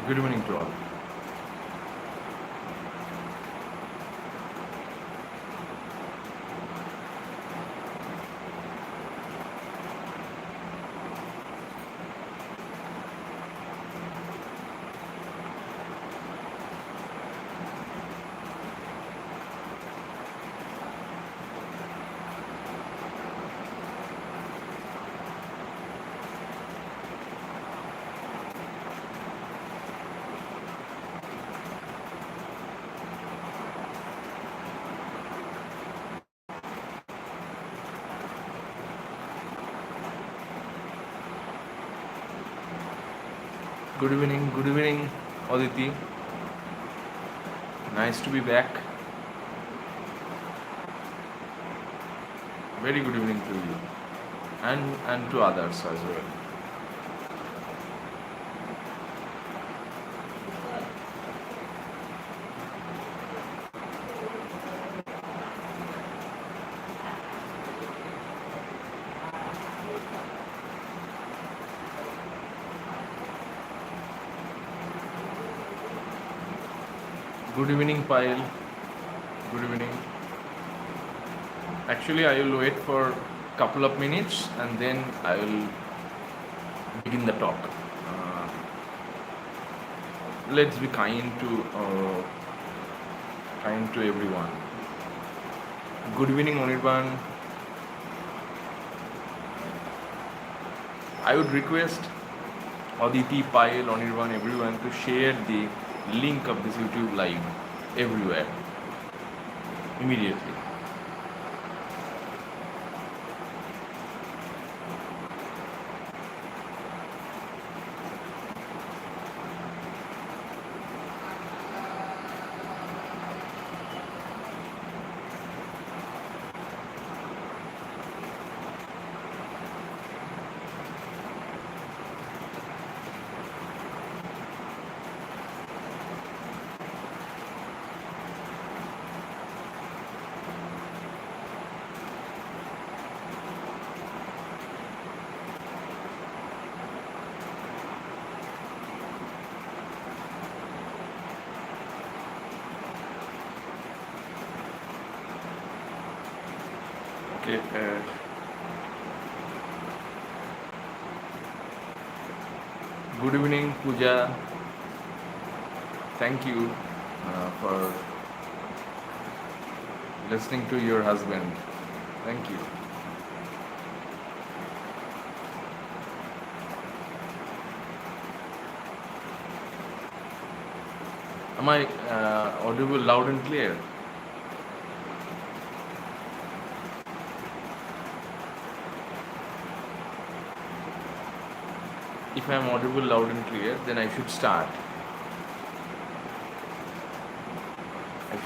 Good evening to all. Good evening, Aditi. Nice to be back. Very good evening to you and to others as well. Good evening, Payal. Good evening. Actually, I will wait for a couple of minutes and then I will begin the talk. Let's be kind to everyone. Good evening, Anirban. I would request Aditi, Payal, Anirban, everyone to share the link of this YouTube live everywhere immediately. Okay. Good evening, Pooja. Thank you for listening to your husband. Thank you. Am I audible loud and clear? If I am audible loud and clear, then I should start. I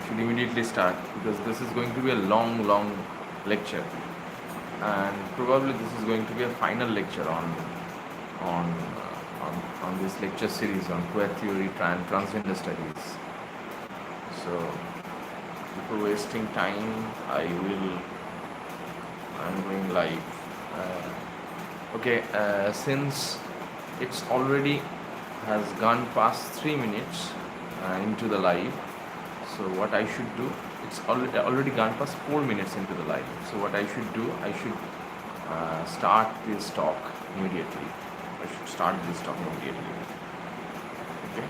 should immediately start because this is going to be a long lecture, and probably this is going to be a final lecture on this lecture series on queer theory and transgender studies. So before wasting time, I'm going live. Okay, since it's already has gone past 3 minutes into the live, so what I should do, it's already gone past 4 minutes into the live. So what I should do, I should start this talk immediately. Okay.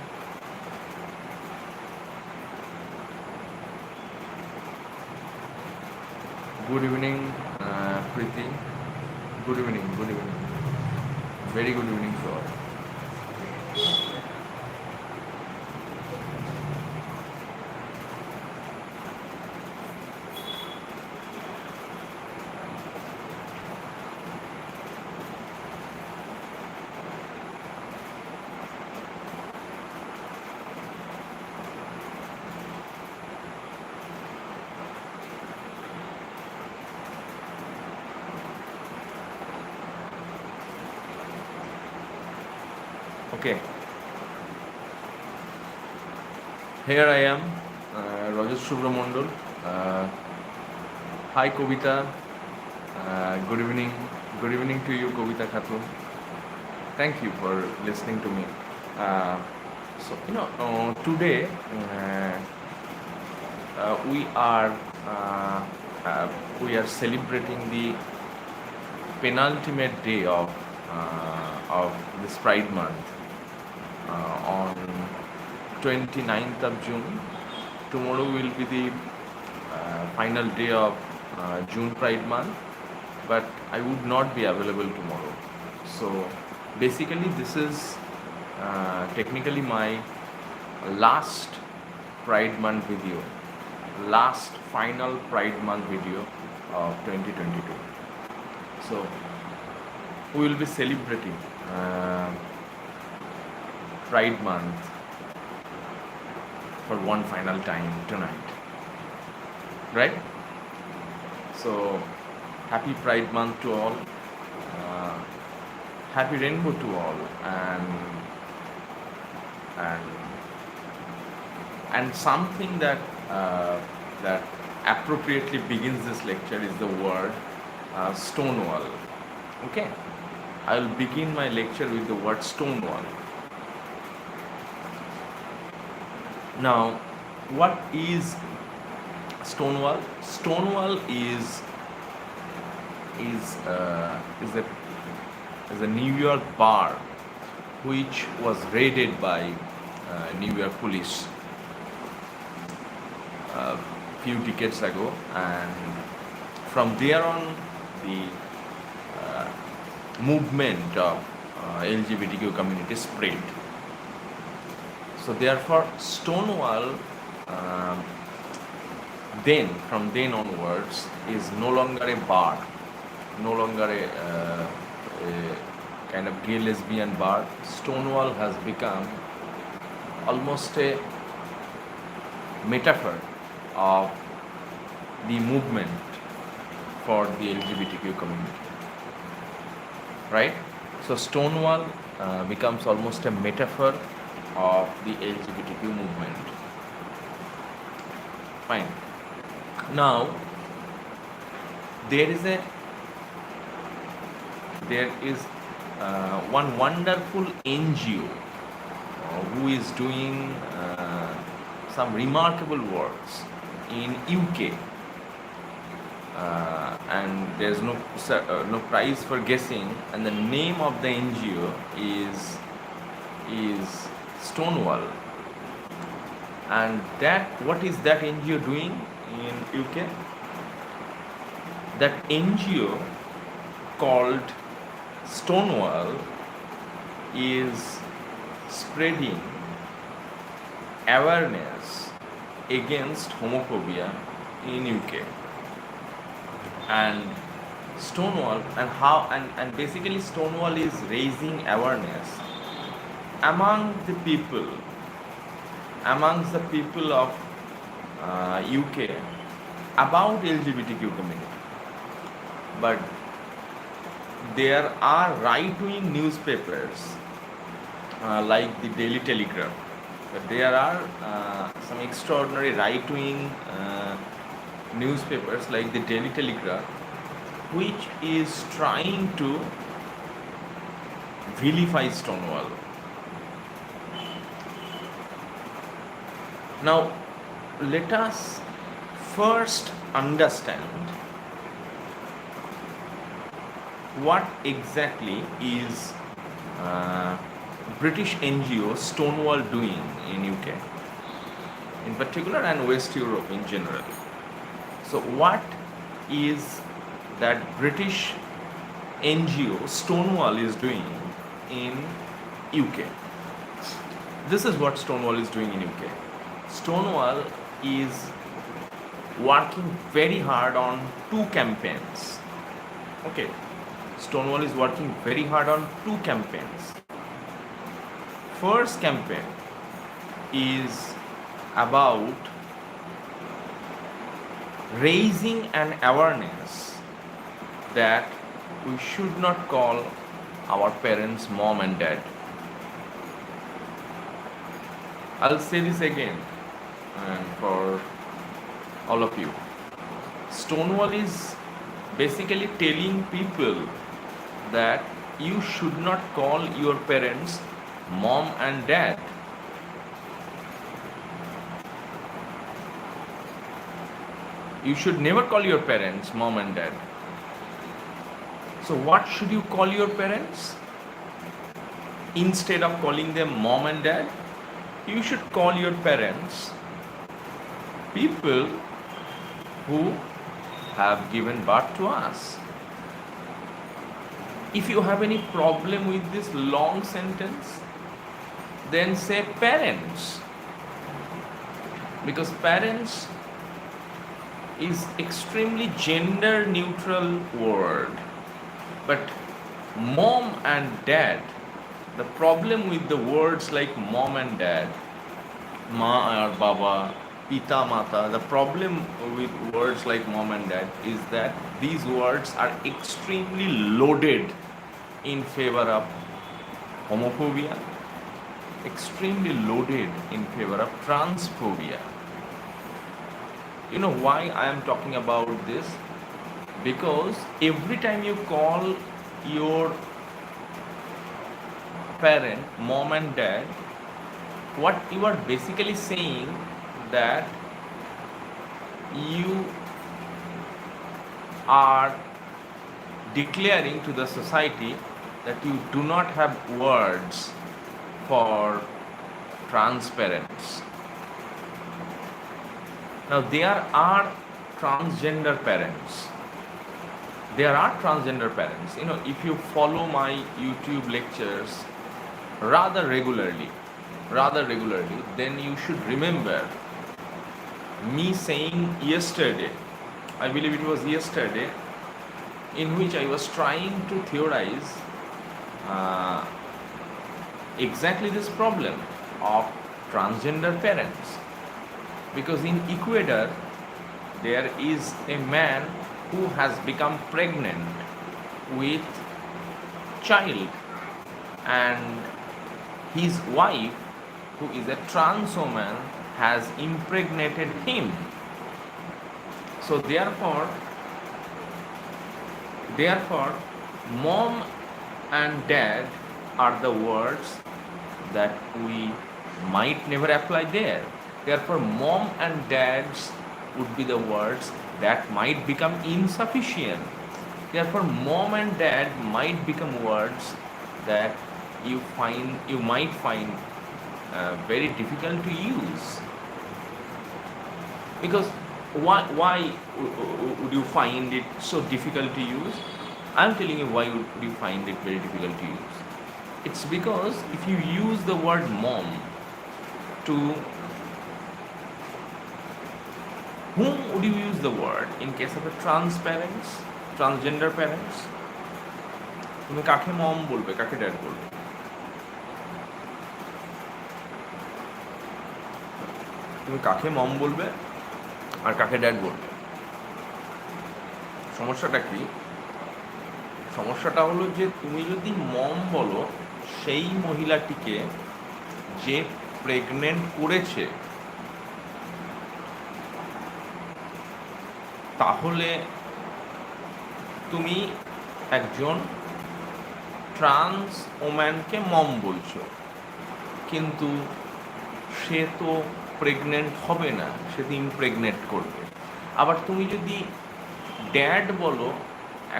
Good evening, Preeti. Good evening. Very good evening to all. Okay. Here I am, Rajesh Subramondal. Hi, Kobita. Good evening. Good evening to you, Kobita Khatun. Thank you for listening to me. Uh, Today we are uh, we are celebrating the penultimate day of this Pride Month on 29th of June. Tomorrow will be the final day of June Pride Month, but I would not be available tomorrow. So basically, this is technically my last Pride Month video, last final Pride Month video of 2022. So we will be celebrating Pride Month for one final time tonight, right? So happy Pride Month to all, happy Rainbow to all, and something that that appropriately begins this lecture is the word Stonewall. Okay, I will begin my lecture with the word Stonewall. Now, what is Stonewall? Stonewall is a New York bar which was raided by New York police a few decades ago, and from there on the movement of LGBTQ community spread. So therefore Stonewall from then onwards is no longer a bar, no longer a kind of gay lesbian bar. Stonewall has become almost a metaphor of the movement for the LGBTQ community, right? So Stonewall becomes almost a metaphor of the LGBTQ movement. Fine. Now there is one wonderful NGO who is doing some remarkable works in UK, and there's no prize for guessing, and the name of the NGO is Stonewall. And what is that NGO doing in UK? That NGO called Stonewall is spreading awareness against homophobia in UK. And Stonewall and basically Stonewall is raising awareness amongst the people of UK about LGBTQ community. But there are right-wing newspapers like the Daily Telegraph. But there are some extraordinary right-wing newspapers like the Daily Telegraph, which is trying to vilify Stonewall. Now, let us first understand what exactly is British NGO Stonewall doing in UK in particular and West Europe in general. So what is that British NGO Stonewall is doing in UK? This is what Stonewall is doing in UK. Stonewall is working very hard on two campaigns. Okay, Stonewall is working very hard on two campaigns. First campaign is about raising an awareness that we should not call our parents mom and dad. I'll say this again for all of you. Stonewall is basically telling people that you should not call your parents mom and dad. You should never call your parents mom and dad. So what should you call your parents? Instead of calling them mom and dad, you should call your parents people who have given birth to us. If you have any problem with this long sentence, then say parents, because parents is extremely gender neutral word. But mom and dad, the problem with the words like mom and dad, ma or baba, pita mata, the problem with words like mom and dad is that these words are extremely loaded in favor of homophobia, extremely loaded in favor of transphobia. You know why I am talking about this? Because every time you call your parent mom and dad, what you are basically saying that you are declaring to the society that you do not have words for trans parents. Now there are transgender parents. There are transgender parents. You know, if you follow my YouTube lectures rather regularly, then you should remember me saying yesterday, I believe it was yesterday, in which I was trying to theorize exactly this problem of transgender parents. Because in Ecuador, there is a man who has become pregnant with child, and his wife, who is a trans woman, has impregnated him. So therefore, mom and dad are the words that we might never apply there. Therefore, mom and dads would be the words that might become insufficient. Therefore, mom and dad might become words that you might find very difficult to use. Because why would you find it so difficult to use? I'm telling you why would you find it very difficult to use. It's because if you use the word mom to whom would you use the word in case of a trans parents, transgender parents? তুমি কাকে মম বলবে, কাকে dad বলবে? তুমি কাকে মম বলবে আর কাকে dad বলবে? সমস্যাটা কি? সমস্যাটা হলো যে তুমি যদি মম বলো সেই মহিলাটিকে যে প্রেগনেন্ট করেছে, তাহলে তুমি একজন ট্রান্স ওম্যানকে মম বলছো, কিন্তু সে তো প্রেগনেন্ট হবে না, সে তো ইমপ্রেগনেট করবে। আবার তুমি যদি ড্যাড বলো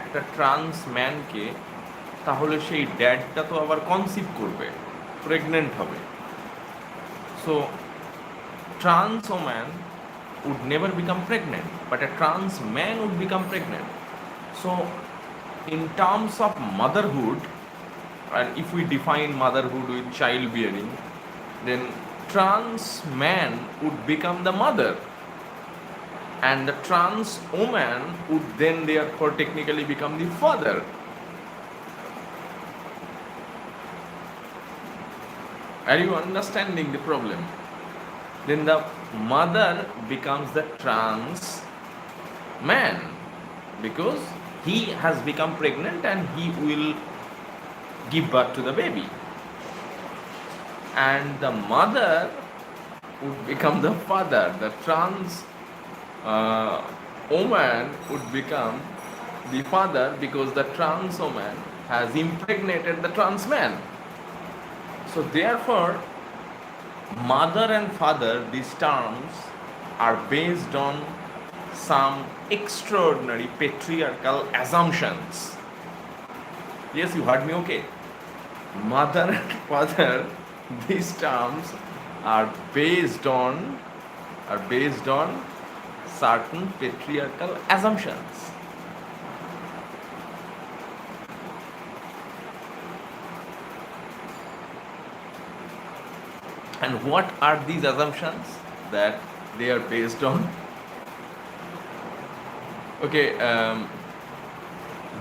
একটা ট্রান্স ম্যানকে, তাহলে সেই ড্যাডটা তো আবার কনসিভ করবে, প্রেগনেন্ট হবে। So trans woman would never become pregnant, but a trans man would become pregnant. So in terms of motherhood, and if we define motherhood with childbearing, then trans man would become the mother, and the trans woman would then therefore technically become the father. Are you understanding the problem? Then the mother becomes the trans man because he has become pregnant and he will give birth to the baby, and the mother would become the father. The trans woman would become the father because the trans woman has impregnated the trans man. So therefore, mother and father, these terms are based on some extraordinary patriarchal assumptions. Yes, you heard me okay. Mother and father, these terms are based on certain patriarchal assumptions. And what are these assumptions that they are based on? Okay,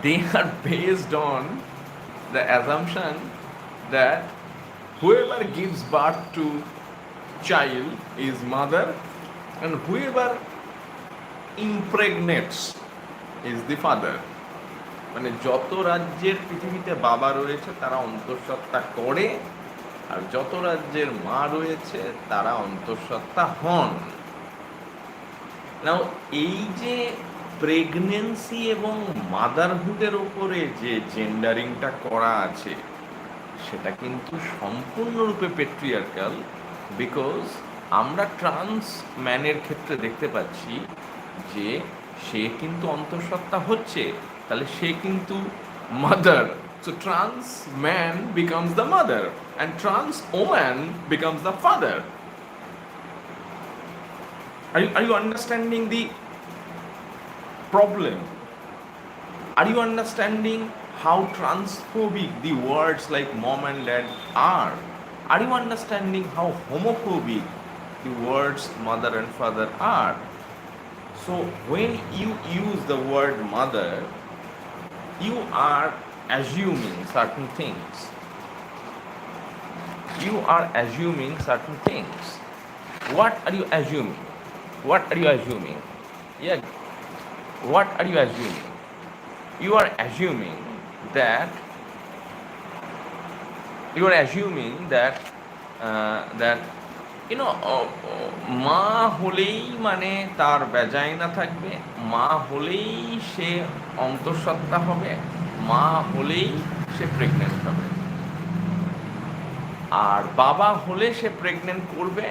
they are based on the assumption that whoever gives birth to child is mother, and whoever impregnates is the father. মানে যত রাজ্যের পৃথিবীতে বাবা রয়েছে তারা অন্তঃসত্ত্বা করে, আর যত রাজ্যের মা রয়েছে তারা অন্তঃসত্ত্বা হন। নাও এই যে প্রেগনেন্সি এবং মাদারহুডের ওপরে যে জেন্ডারিংটা করা আছে সেটা কিন্তু সম্পূর্ণরূপে পেট্রিয়ার্কাল, বিকজ আমরা ট্রান্স ম্যানের ক্ষেত্রে দেখতে পাচ্ছি যে সে কিন্তু অন্তঃসত্ত্বা হচ্ছে, তাহলে সে কিন্তু mother. So trans man becomes the mother and trans woman becomes the father. Are you understanding the problem? Are you understanding how transphobic the words like mom and dad are? Are you understanding how homophobic the words mother and father are? So when you use the word mother, you are assuming certain things. You are assuming certain things. What are you assuming? What are you assuming? Yeah. What are you assuming? You are assuming that মা হলেই মানে তার vagina থাকবে, মা হলেই সে অন্তঃসত্ত্বা হবে, মা হলেই সে প্রেগনেন্ট হবে, আর বাবা হলে সে প্রেগনেন্ট করবে,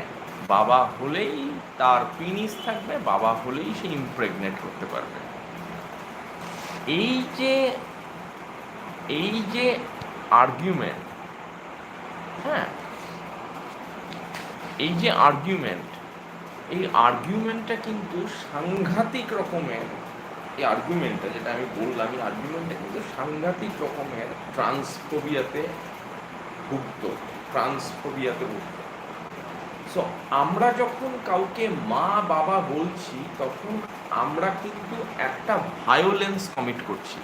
বাবা হলেই তার পিনিস থাকবে, বাবা হলেই সে ইমপ্রেগনেট করতে পারবে। এই যে আর্গুমেন্ট, হ্যাঁ, এই যে আর্গুমেন্ট, এই আর্গুমেন্টটা কিন্তু সাংঘাতিক রকমের, এই আর্গুমেন্টটা যেটা আমি বললাম, এই আর্গুমেন্টটা কিন্তু সাংঘাতিক রকমের ট্রান্সফোবিয়াতে ভুক্ত। সো আমরা যখন কাউকে মা বাবা বলছি তখন আমরা কিন্তু একটা ভায়োলেন্স কমিট করছি।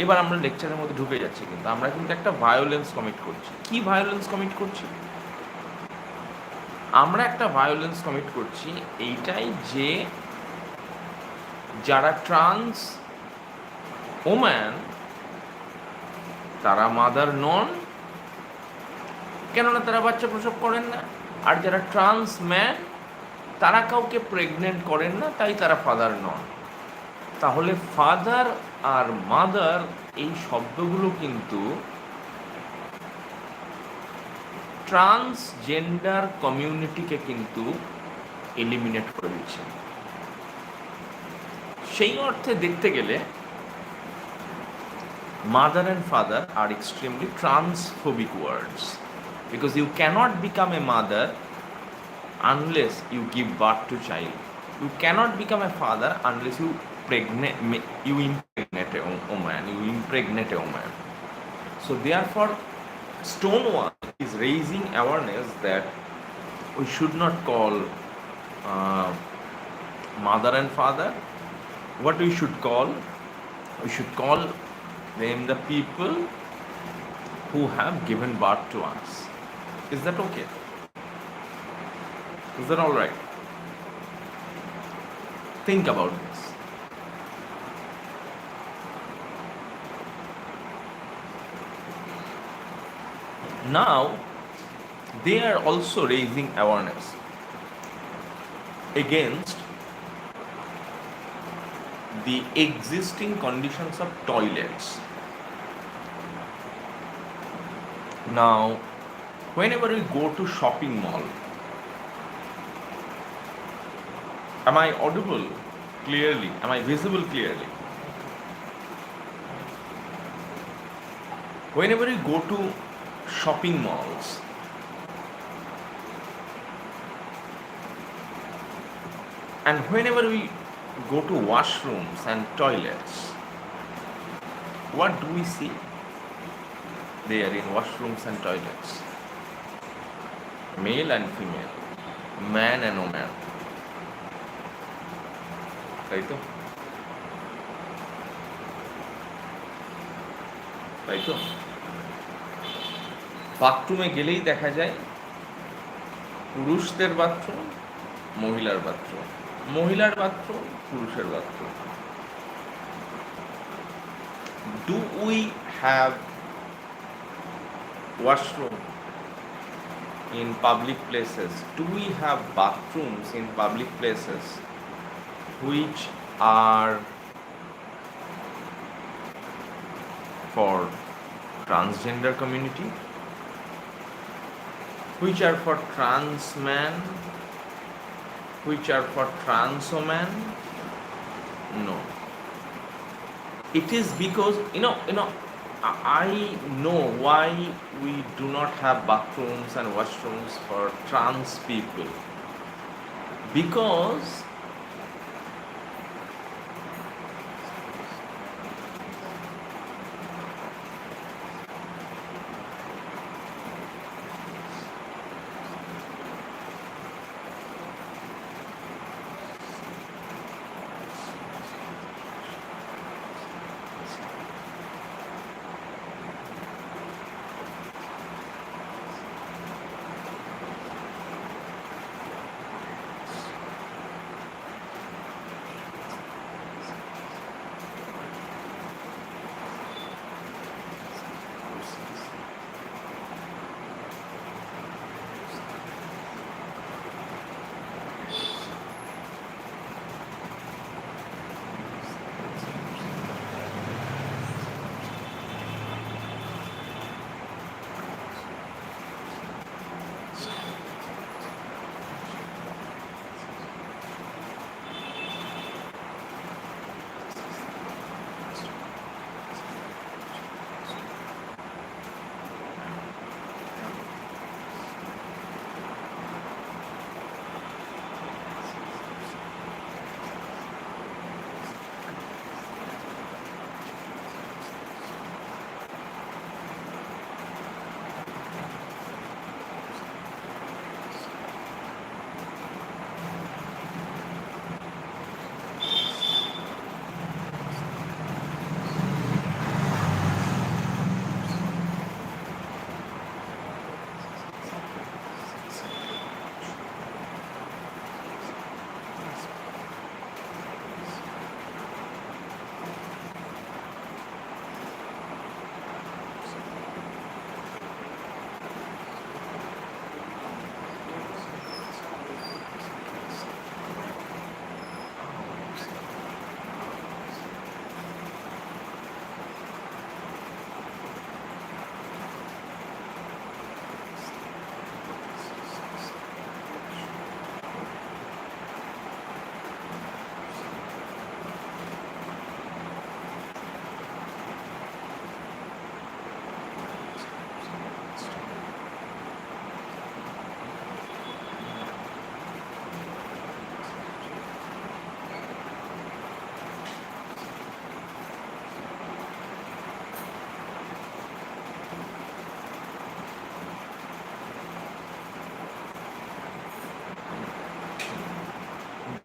এবার আমরা লেকচারের মধ্যে ঢুকে যাচ্ছি, কিন্তু আমরা কিন্তু একটা ভায়োলেন্স কমিট করছি। কি ভায়োলেন্স কমিট করছি? আমরা একটা ভায়োলেন্স কমিট করছি এইটাই যে যারা ট্রান্স ওম্যান তারা মাদার নন, কেননা তারা বাচ্চা প্রসব করেন না, আর যারা ট্রান্স ম্যান তারা কাউকে প্রেগনেন্ট করেন না, তাই তারা ফাদার নন। তাহলে ফাদার আর মাদার এই শব্দগুলো কিন্তু ট্রান্সজেন্ডার কমিউনিটিকে কিন্তু এলিমিনেট করে দিচ্ছে। সেই অর্থে দেখতে গেলে mother and father are extremely transphobic words, because you cannot become a mother unless you give birth to child. You cannot become a father unless you impregnate a woman. So therefore, Stonewall is raising awareness that we should not call mother and father. What we should call them the people who have given birth to us. Is that okay? Is that all right? Think about this. Now, they are also raising awareness against the existing conditions of toilets. Now, whenever we go to shopping mall, am I audible clearly? Am I visible clearly? Whenever we go to shopping malls, and whenever we go to washrooms and toilets, what do we see there in washrooms and toilets? Male and female, man and woman. তাই তো তাই তো বাথরুমে গেলেই দেখা যায় পুরুষদের bathroom, মহিলার বাথরুম, মহিলার বাথরুম, পুরুষের bathroom. Do we have washroom in public places? Do we have bathrooms in public places which are for transgender community, which are for trans man, which are for trans woman? No. It is because I know why we do not have bathrooms and washrooms for trans people. Because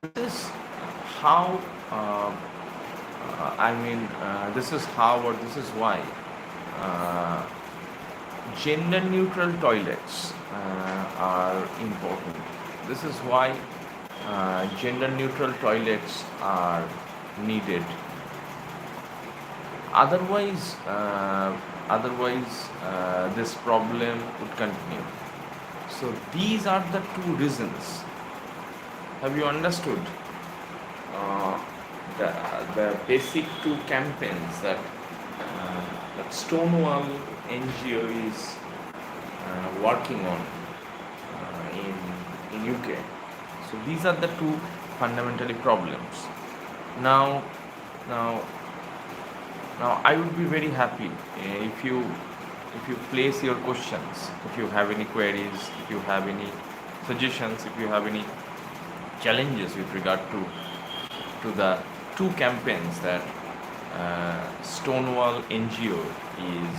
this is how this is how, or this is why uh, gender neutral toilets are important. This is why gender neutral toilets are needed. Otherwise, this problem would continue. So these are the two reasons. Have you understood uh, the basic two campaigns that Stonewall NGO is working on in UK. So these are the two fundamentally problems. Now, now, now I would be very happy if you place your questions, if you have any queries, if you have any suggestions, if you have any challenges with regard to the two campaigns that Stonewall NGO is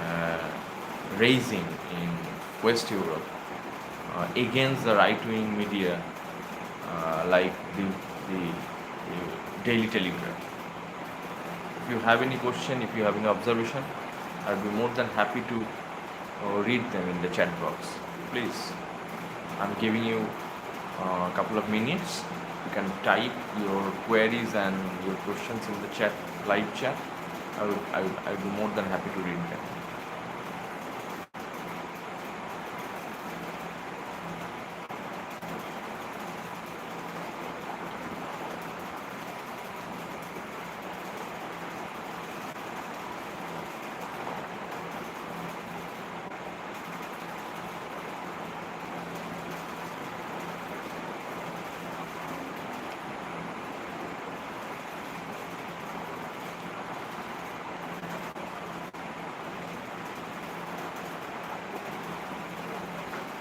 uh, raising in West Europe against the right-wing media like the Daily Telegraph. If you have any question, if you have any observation, I'll be more than happy to read them in the chat box. Please, I'm giving you a couple of minutes. You can type your queries and your questions in the chat, live chat. I'll be more than happy to read them.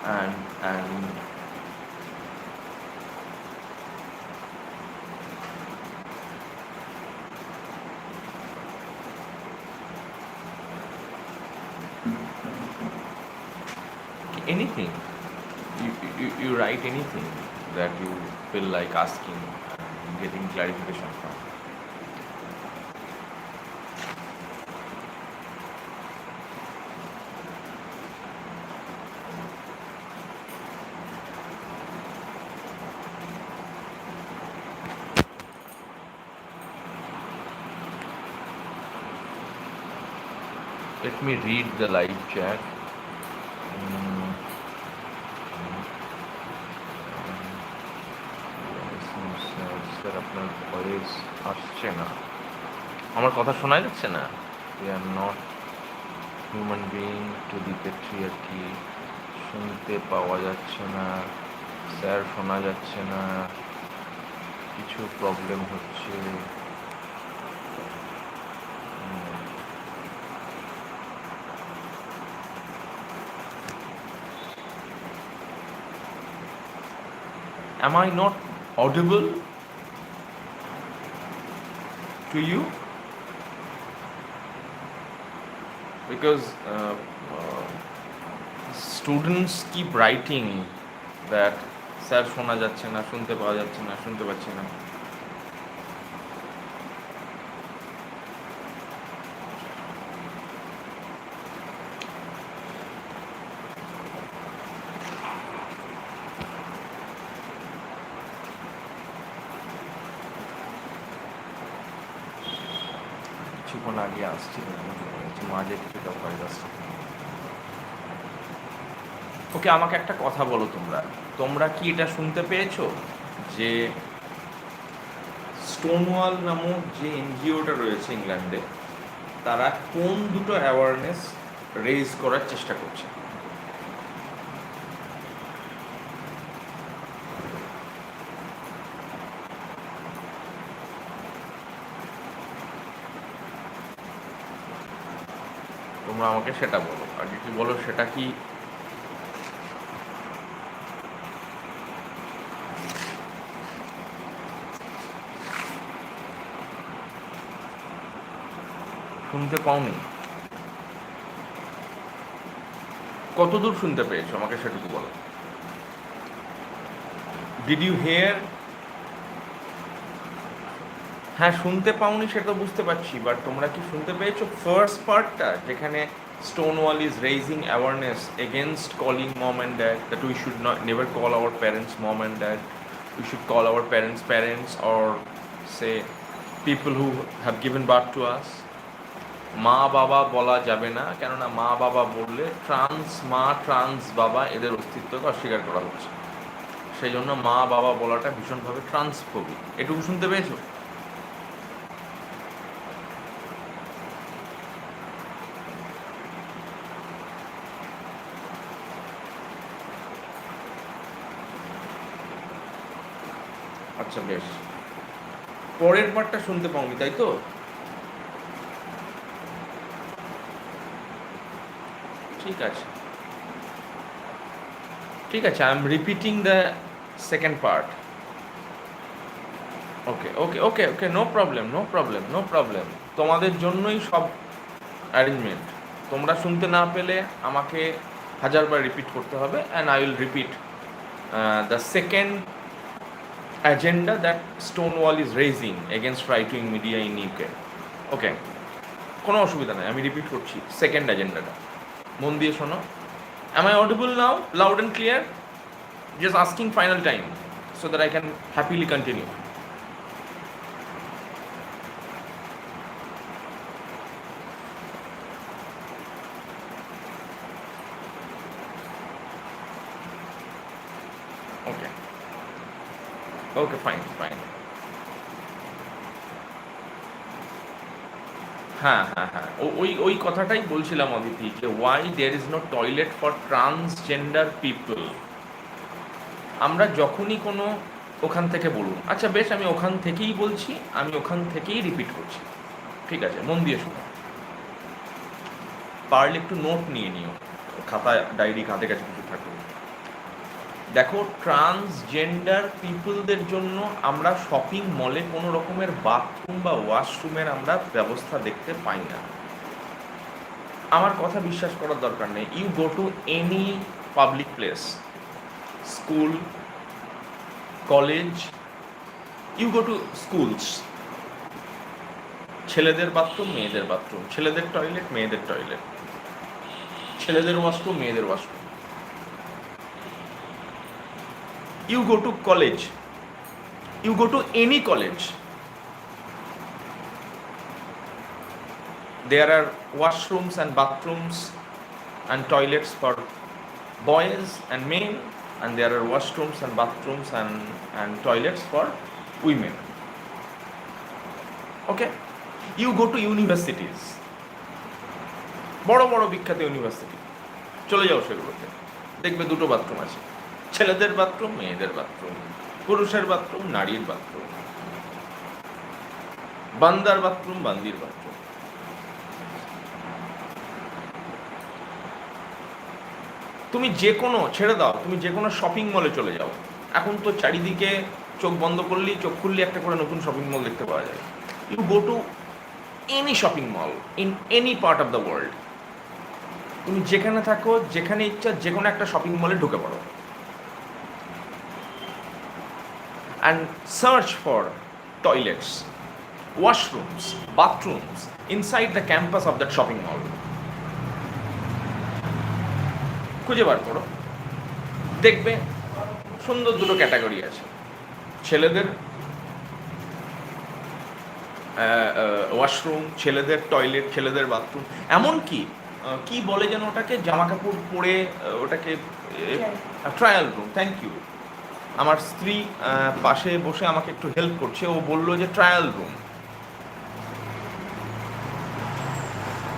And anything you write anything that you feel like asking and getting clarification from. Let me read the live chat. Sir আপনার voice আসছে না, আমার কথা শোনা যাচ্ছে না? We are not human being to the patriarchy. শুনতে পাওয়া যাচ্ছে না স্যার, শোনা যাচ্ছে না, কিছু প্রবলেম হচ্ছে। Am I not audible to you? Because students keep writing that sir শোনা যাচ্ছে না, শুনতে পাওয়া যাচ্ছে না, শুনতে পাচ্ছি না। কিছুক্ষণ আগে আসছিল, মাঝে কিছুটা ভয়েস আসছে। ওকে, আমাকে একটা কথা বলো, তোমরা কি এটা শুনতে পেয়েছো যে স্টোনওয়াল নামক যে এনজিওটা রয়েছে ইংল্যান্ডে, তারা কোন দুটো অ্যাওয়ারনেস রেজ করার চেষ্টা করছে? তোমরা আমাকে সেটা বলো, আগে কি বলো, সেটা কি শুনতে পাওনি? কতদূর শুনতে পেয়েছো আমাকে সেটুকু বলো। Did you hear? হ্যাঁ, শুনতে পাওনি সেটা বুঝতে পারছি, বাট তোমরা কি শুনতে পেয়েছো ফার্স্ট পার্টটা, যেখানে Stonewall is raising awareness against calling mom and dad, that we should not never call our parents mom and dad, we should call our parents parents, or say people who have given birth to us. মা বাবা বলা যাবে না, কেননা মা বাবা বললে trans মা ট্রান্স বাবা এদের অস্তিত্বকে অস্বীকার করা হচ্ছে, সেই জন্য মা বাবা বলাটা ভীষণভাবে ট্রান্সফোবিক। এটুকু শুনতে পেয়েছো? আচ্ছা বেশ, পরের পার্টটা শুনতে পাওনি তাই তো? ঠিক আছে, ঠিক আছে, I am repeating the second part. Okay okay okay okay, no problem no problem no problem. তোমাদের জন্যই সব অ্যারেঞ্জমেন্ট। তোমরা শুনতে না পেলে আমাকে হাজারবার রিপিট করতে হবে, and I will repeat the second agenda that Stonewall is raising against right-wing media in UK. ওকে, কোনো অসুবিধা নেই, আমি রিপিট করছি সেকেন্ড এজেন্ডাটা, মন দিয়ে শোনো। Am I audible now, loud and clear? Just asking final time so that I can happily continue. Okay. Okay, fine, fine. হ্যাঁ হ্যাঁ হ্যাঁ, ওই ওই কথাটাই বলছিলাম অদিতি, যে why there is no toilet for transgender people. আমরা যখনই কোনো, ওখান থেকে বলুন, আচ্ছা বেশ, আমি ওখান থেকেই বলছি, আমি ওখান থেকেই রিপিট করছি, ঠিক আছে, মন দিয়ে শোনো। পারলে একটু নোট নিয়ে নিও, খাতা ডায়েরি কাঁধে কাছে কিছু থাকবে। দেখো, ট্রান্সজেন্ডার পিপলদের জন্য আমরা শপিং মলে কোনো রকমের বাথরুম বা ওয়াশরুমের আমরা ব্যবস্থা দেখতে পাই না। আমার কথা বিশ্বাস করার দরকার নেই। You go to any public place, school, college, you go to schools, ছেলেদের বাথরুম, মেয়েদের বাথরুম, ছেলেদের টয়লেট, মেয়েদের টয়লেট, ছেলেদের ওয়াশরুম, মেয়েদের washroom. You go to college, you go to any college, there are washrooms and bathrooms and toilets for boys and men, and there are washrooms and bathrooms and toilets for women. Okay, you go to universities, বড় বড় বিখ্যাত university, চলে যাও সেগুলোতে, দেখবে দুটো bathroom আছে, ছেলেদের বাথরুম, মেয়েদের বাথরুম, পুরুষের বাথরুম, নারীর বাথরুম, বান্দার বাথরুম, বান্দির বাথরুম। তুমি যে কোনো, ছেড়ে দাও, তুমি যে কোনো শপিং মলে চলে যাও, এখন তো চারিদিকে চোখ বন্ধ করলেই, চোখ খুললে একটা করে নতুন শপিং মল দেখতে পাওয়া যায়। You go to any shopping mall in any part of the world, তুমি যেখানে থাকো, যেখানে ইচ্ছা, যে কোনো একটা শপিং মলে ঢুকে পড়ো and search for toilets, washrooms, bathrooms inside the campus of that shopping mall. খুঁজে বার করো, দেখবে সুন্দর দুটো ক্যাটাগরি আছে, ছেলেদের ওয়াশরুম, ছেলেদের টয়লেট, ছেলেদের বাথরুম, এমনকি কি বলে যেন ওটাকে, জামা কাপড় পরে ওটাকে ট্রায়াল রুম। থ্যাংক ইউ, আমার স্ত্রী পাশে বসে আমাকে একটু হেল্প করছে, ও বললো যে ট্রায়াল রুম।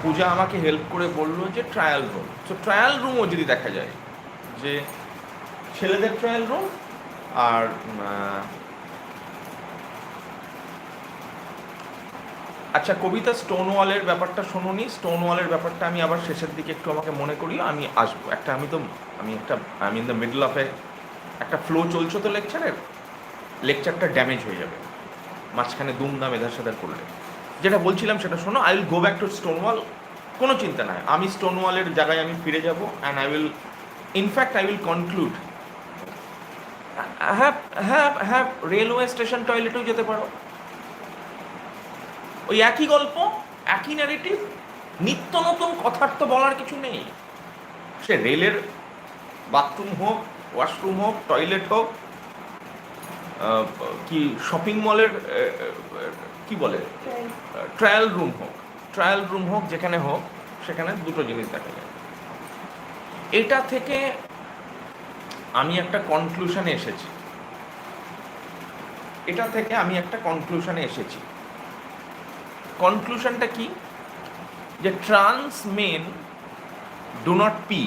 পূজা আমাকে হেল্প করে বললো যে ট্রায়াল রুম। তো ট্রায়াল রুমও যদি দেখা যায়, যে ছেলেদের ট্রায়াল রুম আর আচ্ছা কবিতা, স্টোনওয়ালের ব্যাপারটা শোনোনি? স্টোনওয়ালের ব্যাপারটা আমি আবার শেষের দিকে একটু আমাকে মনে করিও, আমি আসবো। আমি ইন দ্য মিডল অফ একটা ফ্লো চলছে তো লেকচারের, লেকচারটা ড্যামেজ হয়ে যাবে মাঝখানে দুমদাম এধার সাধার করলে। যেটা বলছিলাম সেটা শোনো। I will go back to Stonewall, কোনো চিন্তা নাই, আমি স্টোনওয়ালের জায়গায় আমি ফিরে যাব, and I will, in fact I will conclude. হ্যাঁ হ্যাঁ হ্যাঁ, রেলওয়ে স্টেশন টয়লেটেও যেতে পারো, ওই একই গল্প, একই ন্যারেটিভ, নিত্য নতুন কথার তো বলার কিছু নেই। সে রেলের বাথরুম হোক, ওয়াশরুম হোক, টয়লেট হোক, কি শপিং মলের কি বলে ট্রায়াল রুম হোক, যেখানে হোক, সেখানে দুটো জিনিস দেখা যায়। এটা থেকে আমি একটা কনক্লুশনে এসেছি। কনক্লুশনটা কি? যে trans men do not pee,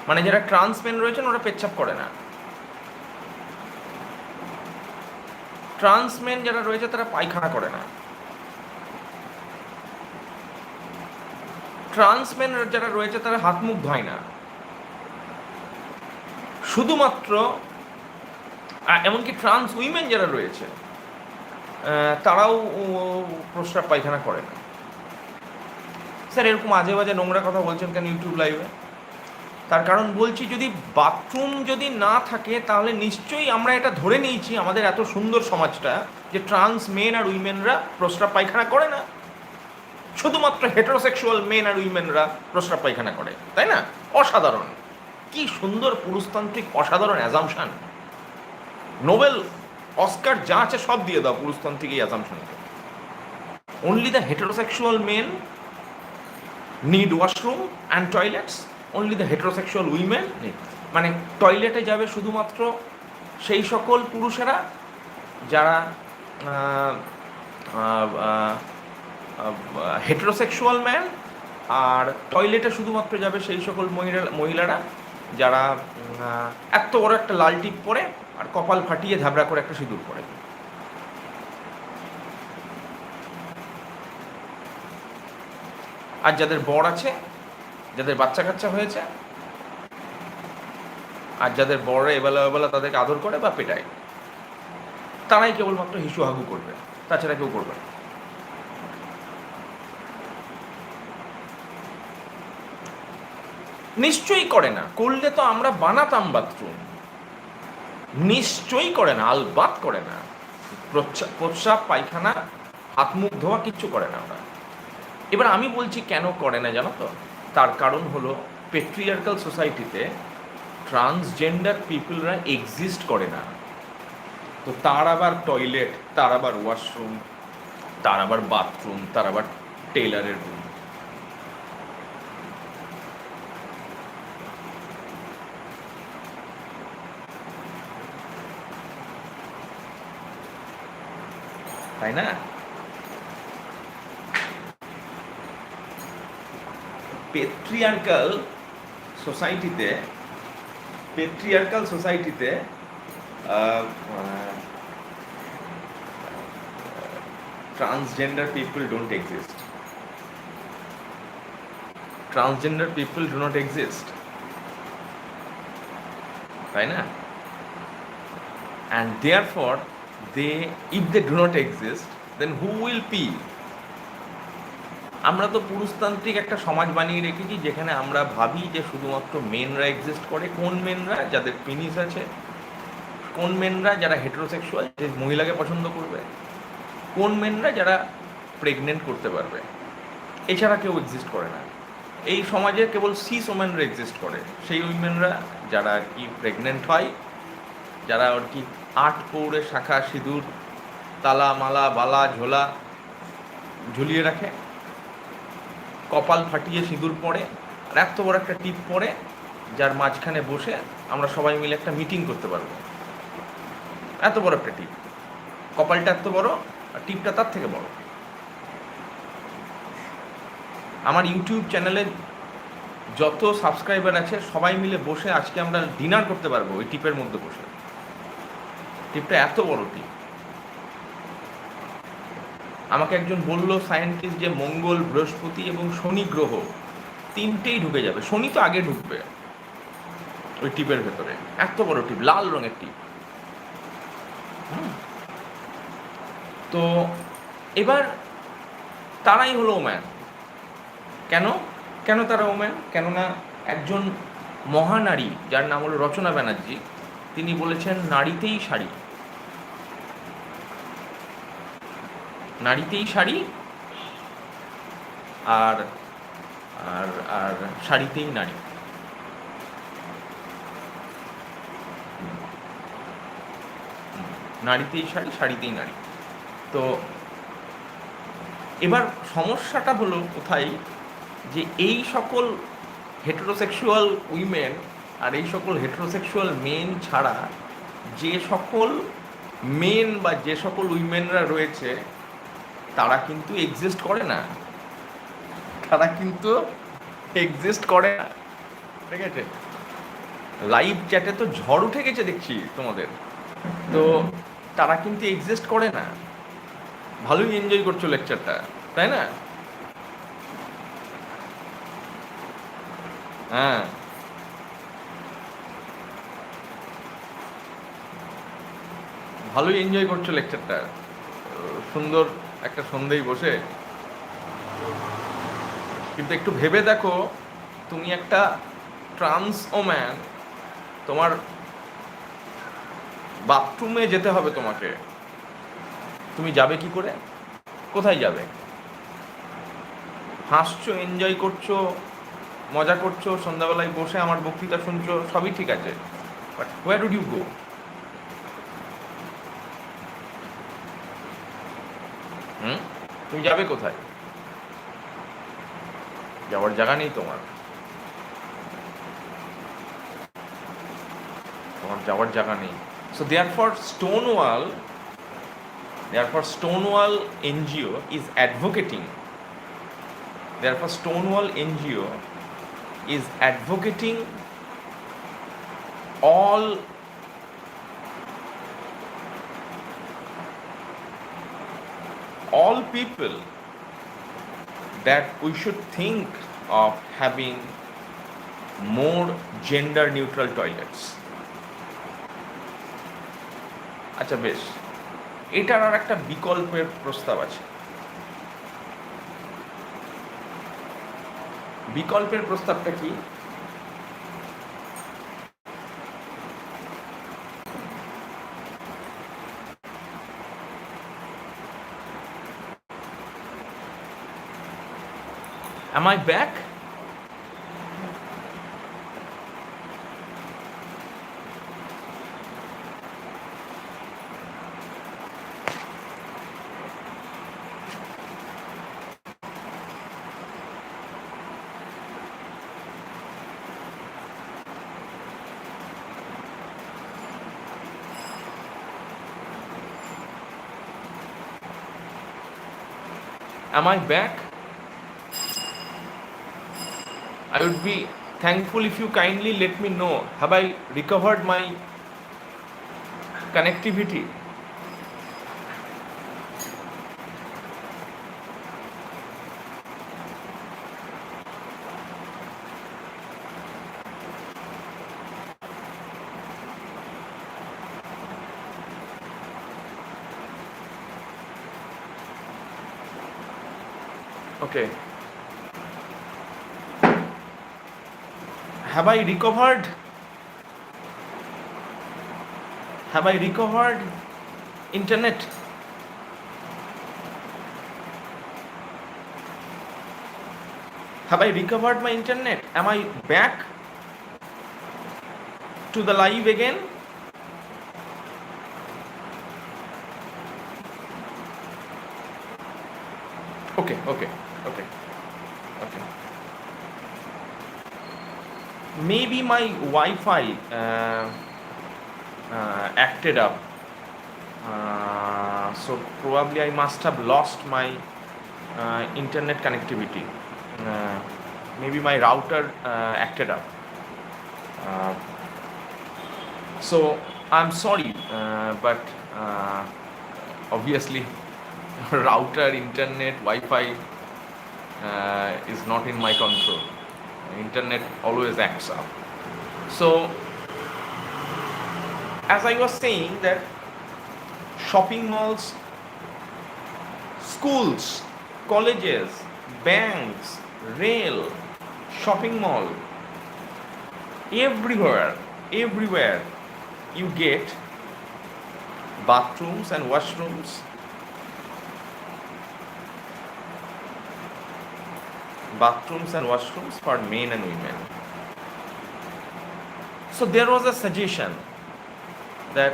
মানে যারা ট্রান্স মেন রয়েছেন ওরা পেচ্ছাপ করে না। ট্রান্সমেন যারা রয়েছে তারা পায়খানা করে না, ট্রান্সমেন যারা রয়েছে তারা হাত মুখ ধোয় না, শুধুমাত্র এমনকি ট্রান্স উইমেন যারা রয়েছে তারাও প্রস্রাব পায়খানা করে না। স্যার এরকম আজে বাজে নোংরা কথা বলছেন কেন ইউটিউব লাইভে? তার কারণ বলছি, যদি বাথরুম যদি না থাকে তাহলে নিশ্চয়ই আমরা এটা ধরে নিয়েছি আমাদের এত সুন্দর সমাজটা যে ট্রান্স মেন আর উইমেনরা প্রস্রাব পায়খানা করে না, শুধুমাত্র হেটারোসেক্সুয়াল মেন আর উইমেনরা প্রস্রাব পায়খানা করে, তাই না? অসাধারণ, কি সুন্দর পুরুষতান্ত্রিক অসাধারণ অ্যাজামশন। নোবেল অস্কার যা আছে সব দিয়ে দাও পুরুষতান্ত্রিক এই অ্যাজামশনকে। Only the heterosexual men need washroom and toilets, only the heterosexual women need, মানে টয়লেটে যাবে শুধুমাত্র সেই সকল পুরুষেরা যারা হেটারোসেক্সুয়াল ম্যান, আর টয়লেটে শুধুমাত্র যাবে সেই সকল মহিলারা যারা এত বড় একটা লাল টিপ পরে আর কপাল ফাটিয়ে ঝাবড়া করে একটা সিঁদুর পরে। আর যাদের বর আছে, যাদের বাচ্চা কাচ্চা হয়েছে, আর যাদের বড়রা এবেলা তাদেরকে আদর করে বা পেটায়, তারাই কেবলমাত্র হিসু হাগু করবে, তাছাড়া কেউ করবে না। নিশ্চয়ই করে না, করলে তো আমরা বানাতাম বাথরুম। নিশ্চয়ই করে না, আলবাত করে না। প্রস্রাব পায়খানা হাত মুখ ধোয়া কিচ্ছু করে না ওরা। এবার আমি বলছি কেন করে না জানো তো? তার কারণ হলো পেট্রিয়ার্কাল সোসাইটিতে ট্রান্সজেন্ডার পিপলরা এক্সিস্ট করে না। তো তার আবার টয়লেট, তার আবার ওয়াশরুম, তার আবার বাথরুম, তার আবার টেলারের রুম। তাই না? পেট্রিয়ার্কাল সোসাইটিতে transgender people don't exist. Transgender people do not exist. তাই না? And therefore, if they do not exist, then who will be? আমরা তো পুরুষতান্ত্রিক একটা সমাজ বানিয়ে রেখেছি যেখানে আমরা ভাবি যে শুধুমাত্র মেনরা এক্সিস্ট করে। কোন মেনরা? যাদের পেনিস আছে। কোন মেনরা? যারা হেটারোসেক্সুয়াল, যে মহিলাকে পছন্দ করবে। কোন মেনরা? যারা প্রেগনেন্ট করতে পারবে। এছাড়া কেউ এক্সিস্ট করে না এই সমাজে। কেবল সিস ওমেনরা এক্সিস্ট করে, সেই উইমেনরা যারা আর কি প্রেগনেন্ট হয়, যারা আর কি 8 পৌরে শাখা সিঁদুর, তালা মালা বালা ঝোলা ঝুলিয়ে রাখে, কপাল ফাটিয়ে সিঁদুর পরে, আর এত বড় একটা টিপ পরে যার মাঝখানে বসে আমরা সবাই মিলে একটা মিটিং করতে পারবো। এত বড় একটা টিপ, কপালটা এত বড় আর টিপটা তার থেকে বড়। আমার ইউটিউব চ্যানেলে যত সাবস্ক্রাইবার আছে সবাই মিলে বসে আজকে আমরা ডিনার করতে পারবো ওই টিপের মধ্যে বসে। টিপটা এত বড় টিপ। আমাকে একজন বলল সায়েন্টিস্ট যে মঙ্গল, বৃহস্পতি এবং শনি গ্রহ তিনটেই ঢুকে যাবে। শনি তো আগে ঢুকবে ওই টিপের ভেতরে। এত বড় টিপ, লাল রঙের টিপ। তো এবার তারাই হলো ওম্যান। কেন কেন তারা ওম্যান? কেননা একজন মহানারী যার নাম হলো রচনা ব্যানার্জি, তিনি বলেছেন নারীতেই শাড়ি, নারীতেই শাড়ি, আর আর আর শাড়িতেই নারী। নারীতেই শাড়ি, শাড়িতেই নারী। তো এবার সমস্যাটা হলো কোথায়, যে এই সকল হেটারোসেক্সুয়াল উইমেন আর এই সকল হেটারোসেক্সুয়াল মেন ছাড়া যে সকল মেন বা যে সকল উইমেনরা রয়েছে তারা কিন্তু এক্সিস্ট করে না। তারা কিন্তু এক্সিস্ট করে না, ঠিক আছে? লাইভ চ্যাটে তো ঝড় উঠে গেছে দেখছি তোমাদের। তো তারা কিন্তু এক্সিস্ট করে না। ভালোই এনজয় করছো লেকচারটা, তাই না? হ্যাঁ, ভালোই এনজয় করছো লেকচারটা, সুন্দর একটা সন্ধেই বসে। কিন্তু একটু ভেবে দেখো, তুমি একটা ট্রান্স ওম্যান, তোমার বাথরুমে যেতে হবে তোমাকে, তুমি যাবে কি করে? কোথায় যাবে? হাসছো, এনজয় করছো, মজা করছো, সন্ধ্যাবেলায় বসে আমার বক্তৃতা শুনছো, সবই ঠিক আছে, but where would you go? Hmm, তুমি যাবে কোথায়? যাওয়ার জায়গা নেই তোমার, তোমার যাওয়ার জায়গা নেই। So therefore Stonewall NGO is advocating, therefore Stonewall NGO is advocating all people that we should think of having more gender neutral toilets. আচ্ছা বেশ, এটার আর একটা বিকল্পের প্রস্তাব আছে। বিকল্পের প্রস্তাবটা কি? Am I back? Am I back? I would be thankful if you kindly let me know, have I recovered my connectivity? Okay. Have I recovered? Have I recovered internet? Have I recovered my internet? Am I back to the live again? Okay. Maybe my Wi-Fi acted up, so probably I must have lost my internet connectivity. Maybe my router acted up. So I'm sorry, but obviously router, internet, Wi-Fi is not in my control. Internet always acts up. So as I was saying, that shopping malls, schools, colleges, banks, rail, shopping mall, everywhere you get bathrooms and washrooms. Bathrooms and washrooms for men and women. So there was a suggestion that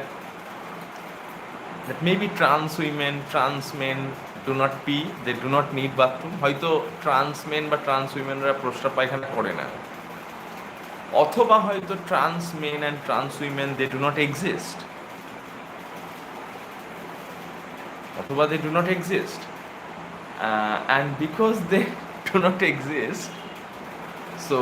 maybe trans women, trans men do not pee, they do not need bathroom. হয়তো trans men বা trans উইমেনরা প্রস্রাব পায়খানা করে না, অথবা হয়তো trans men and trans women they do not exist, অথবা they do not exist, and because they do not exist, so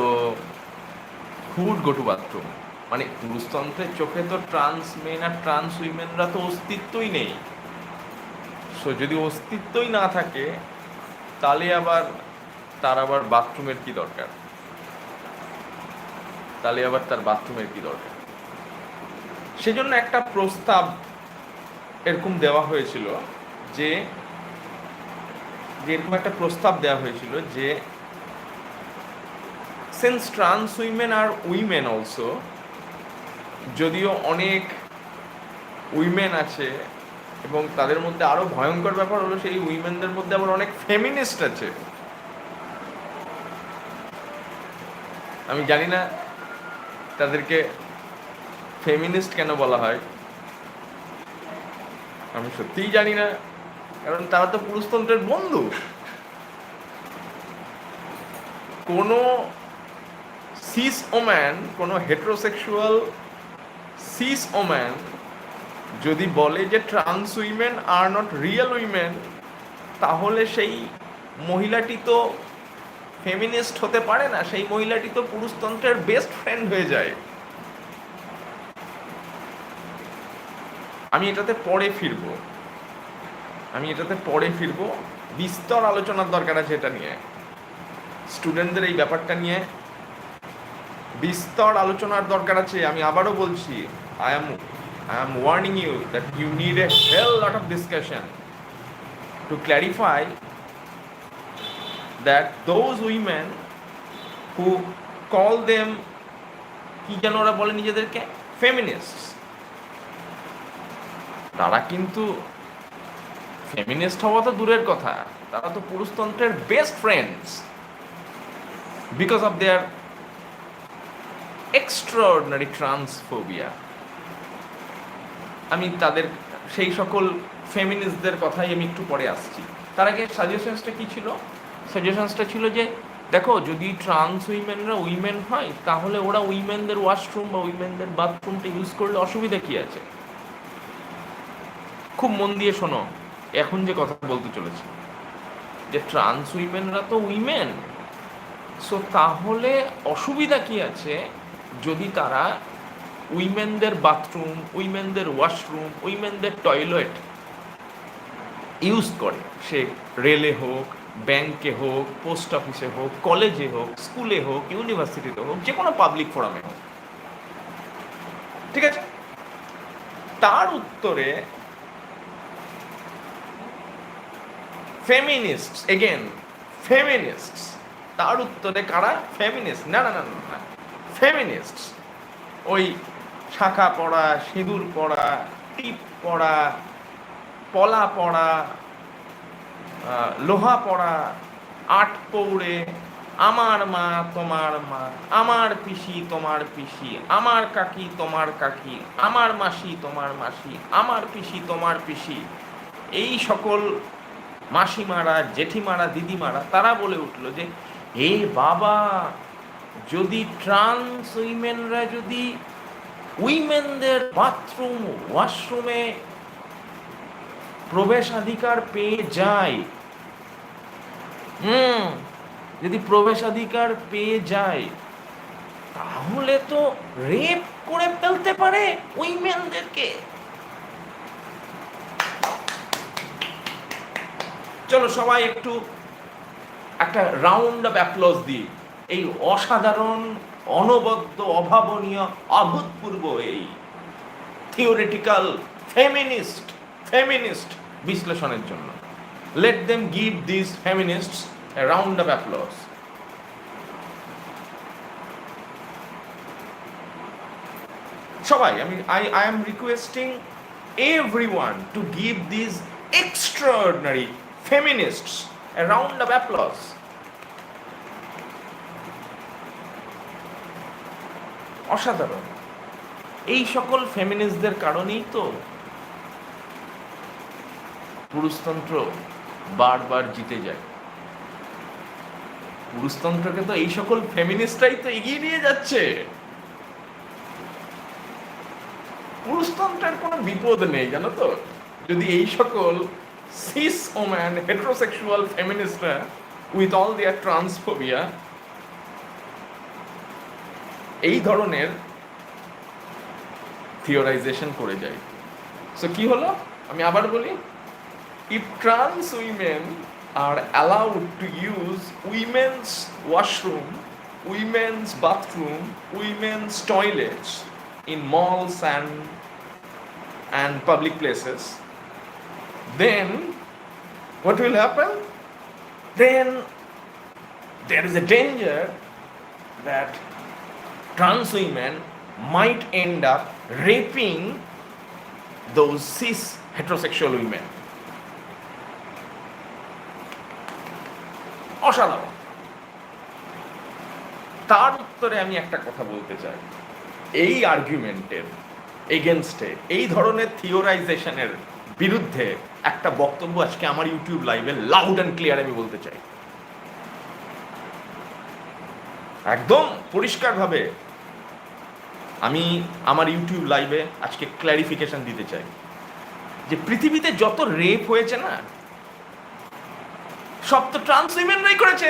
who would go to bathroom? মানে পুরুষতন্ত্রের চোখে তো ট্রান্স মেন আর ট্রান্স উইমেনরা তো অস্তিত্বই নেই। সো যদি অস্তিত্বই না থাকে তাহলে আবার তার আবার বাথরুমের কি দরকার? তাহলে আবার তার বাথরুমের কি দরকার? সেজন্য একটা প্রস্তাব এরকম দেওয়া হয়েছিল যে এরকম একটা প্রস্তাব দেওয়া হয়েছিল যে সিন্স ট্রান্স উইমেন আর উইমেন অলসো, যদিও অনেক উইমেন আছে এবং তাদের মধ্যে আরো ভয়ঙ্কর ব্যাপার হলো সেই উইমেনদের মধ্যে আবার অনেক ফেমিনিস্ট আছে। আমি জানি না তাদেরকে ফেমিনিস্ট কেন বলা হয়, আমি সত্যিই জানি না, কারণ তারা তো পুরুষতন্ত্রের বন্ধু। কোনো সিস ওম্যান, কোনো হেটারোসেক্সুয়াল সিস ওম্যান যদি বলে যে trans women are not real women, তাহলে সেই মহিলাটি তো ফেমিনিস্ট হতে পারে না, সেই মহিলাটি তো পুরুষতন্ত্রের বেস্ট ফ্রেন্ড হয়ে যায়। আমি এটাতে পরে ফিরবো, বিস্তর আলোচনার দরকার আছে এটা নিয়ে। স্টুডেন্টদের এই ব্যাপারটা নিয়ে বিস্তর আলোচনার দরকার আছে। আমি আবারও বলছি, I am warning you that you need a hell lot of discussion to clarify that those women who call them, কি যেন ওরা বলে নিজেদেরকে, ফেমিনিস্টস, তারা কিন্তু ফেমিনিস্ট হওয়া তো দূরের কথা, তারা তো পুরুষতন্ত্রের best friends because of their extraordinary transphobia. আমি তাদের সেই সকল ফেমিনিস্টদের কথাই আমি একটু পরে আসছি। তার আগে সাজেশনসটা কি ছিল? সাজেশনসটা ছিল যে দেখো, যদি ট্রান্স উইমেনরা উইমেন হয় তাহলে ওরা উইমেনদের ওয়াশরুম বা উইমেনদের বাথরুমটা ইউজ করলে অসুবিধা কি আছে? খুব মন দিয়ে শোনো, এখন যে কথা বলতে চলেছে, যে ট্রান্স উইমেনরা তো উইমেন, সো তাহলে অসুবিধা কি আছে যদি তারা উইমেনদের বাথরুম, উইমেনদের ওয়াশরুম, উইমেনদের টয়লেট ইউজ করে? সে রেলে হোক, ব্যাংকে হোক, পোস্ট অফিসে হোক, কলেজে হোক, স্কুলে হোক, ইউনিভার্সিটিতে হোক, যে কোনো পাবলিক ফোরামে হোক, ঠিক আছে? তার উত্তরে ফেমিনিস্টস, এগেন ফেমিনিস্টস, তার উত্তরে কারা? ফেমিনিস্ট, না না না না, ফেমিনিস্টস ওই শাখা পড়া, সিঁদুর পড়া, টিপ পড়া, পলা পড়া, লোহা পড়া, আট পৌড়ে, আমার মা তোমার মা, আমার পিসি তোমার পিসি, আমার কাকি তোমার কাকি, আমার মাসি তোমার মাসি, আমার পিসি তোমার পিসি, এই সকল মাসিমারা, জেঠিমারা, দিদিমারা তারা বলে উঠল যে হে বাবা, যদি ট্রান্স উইমেনরা যদি উইমেনদের বাথরুম, ওয়াশরুমে প্রবেশাধিকার পেয়ে যায়, যদি প্রবেশাধিকার পেয়ে যায়, তাহলে তো রেপ করে ফেলতে পারে উইমেনদেরকে। চলো সবাই একটু একটা রাউন্ড অফ অ্যাপ্লজ দিই এই অসাধারণ, অনবদ্য, অভাবনীয়, অভূতপূর্ব এই থিওরিটিক্যাল ফেমিনিস্ট বিশ্লেষণের জন্য। Let them give this feminists a round of applause. সবাই, I am requesting everyone to give these extraordinary feminists a round of applause. অসাধারণ। এই সকল ফেমিনিস্টদের কারণেই তো পুরুষতন্ত্র বারবার জিতে যায়। পুরুষতন্ত্রকে তো এই সকল ফেমিনিস্টরাই তো এগিয়ে নিয়ে যাচ্ছে। পুরুষতন্ত্রের কোনো বিপদ নেই, জানো তো, যদি এই সকল সিস ওম্যান হেটারোসেক্সুয়াল ফেমিনিস্টরা উইথ অল দেয়ার ট্রান্সফোবিয়া এই ধরনের থিওরাইজেশন করে যাই। সো কি হলো, আমি আবার বলি, if trans women are allowed to use women's washroom, women's bathroom, women's toilets in malls and public places, then what will happen? Then there is a danger that trans women might end up raping those cis heterosexual women. অসাধারণ। তার উত্তরে আমি একটা কথা বলতে চাই, এই আর্গুমেন্টের এগেনস্টে, এই ধরনের থিওরাইজেশনের বিরুদ্ধে একটা বক্তব্য আজকে আমার ইউটিউব লাইভে লাউড অ্যান্ড ক্লিয়ার আমি বলতে চাই, একদম পরিষ্কারভাবে আমি আমার ইউটিউব লাইভে আজকে ক্ল্যারিফিকেশন দিতে চাই যে পৃথিবীতে যত রেপ হয়েছে না, সব তো ট্রান্স উইমেনরাই করেছে।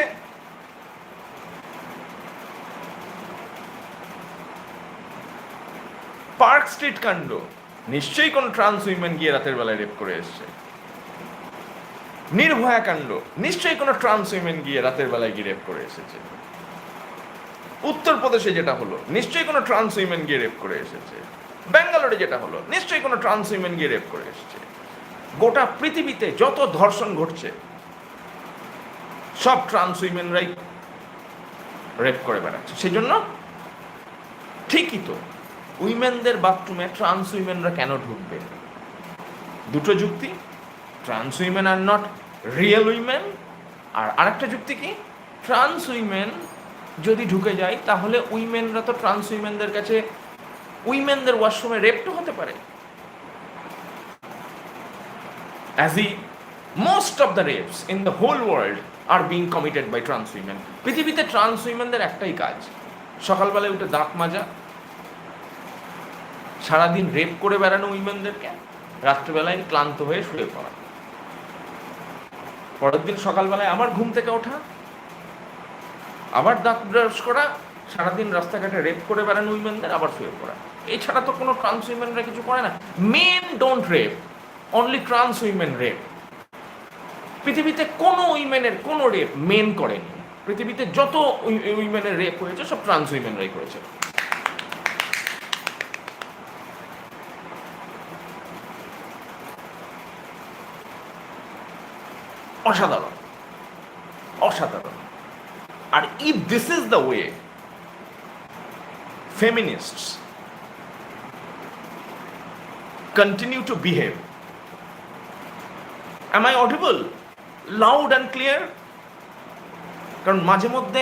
পার্ক স্ট্রিট কাণ্ড, নিশ্চয়ই কোন ট্রান্স উইমেন গিয়ে রাতের বেলায় রেপ করে এসছে। নির্ভয়া কাণ্ড, নিশ্চয়ই কোনো ট্রান্স উইমেন গিয়ে রাতের বেলায় গিয়ে রেপ করে এসেছে। উত্তরপ্রদেশে যেটা হলো, নিশ্চয়ই কোনো ট্রান্স উইমেন গিয়ে রেপ করে এসেছে। ব্যাঙ্গালোরে যেটা হলো, নিশ্চয়ই কোনো ট্রান্স উইমেন গিয়ে রেপ করে এসেছে। গোটা পৃথিবীতে যত ধর্ষণ ঘটছে সব ট্রান্স উইমেনরাই রেপ করে বেড়াচ্ছে। সেই জন্য ঠিকই তো, উইমেনদের বাথরুমে ট্রান্স উইমেনরা কেন ঢুকবে? দুটো যুক্তি, trans women are not real women, আর আরেকটা যুক্তি কি, ট্রান্স উইমেন যদি ঢুকে যায় তাহলে উইমেনরা তো ট্রান্স উইমেনদের কাছে উইমেনদের ওয়াশরুমে রেপ তো হতে পারে। As the most of the rapes in the whole world are being committed by trans women. পৃথিবীতে ট্রান্স উইমেনদের একটাই কাজ, সকালবেলায় উঠে দাঁত মাজা, সারাদিন রেপ করে বেড়ানো উইমেনদেরকে, রাত্রেবেলায় ক্লান্ত হয়ে শুয়ে পড়া, পরের দিন সকালবেলায় আবার ঘুম থেকে ওঠা, আবার দাঁত ব্রাশ করা, সারাদিন রাস্তাঘাটে রেপ করে বেড়ানো উইমেনদের, আবার শুয়ে পড়া। এছাড়া তো কোনো ট্রান্স উইমেনরা কিছু করে না। Men don't rape, only trans women rape. পৃথিবীতে কোনো উইমেনের কোনো রেপ মেন করেনি। পৃথিবীতে যত উইমেনের রেপ হয়েছে সব ট্রান্স উইমেনরাই করেছে। অসাধারণ, অসাধারণ। আর if this is the way feminists continue to behave, am I audible? Loud and clear? কারণ মাঝে মধ্যে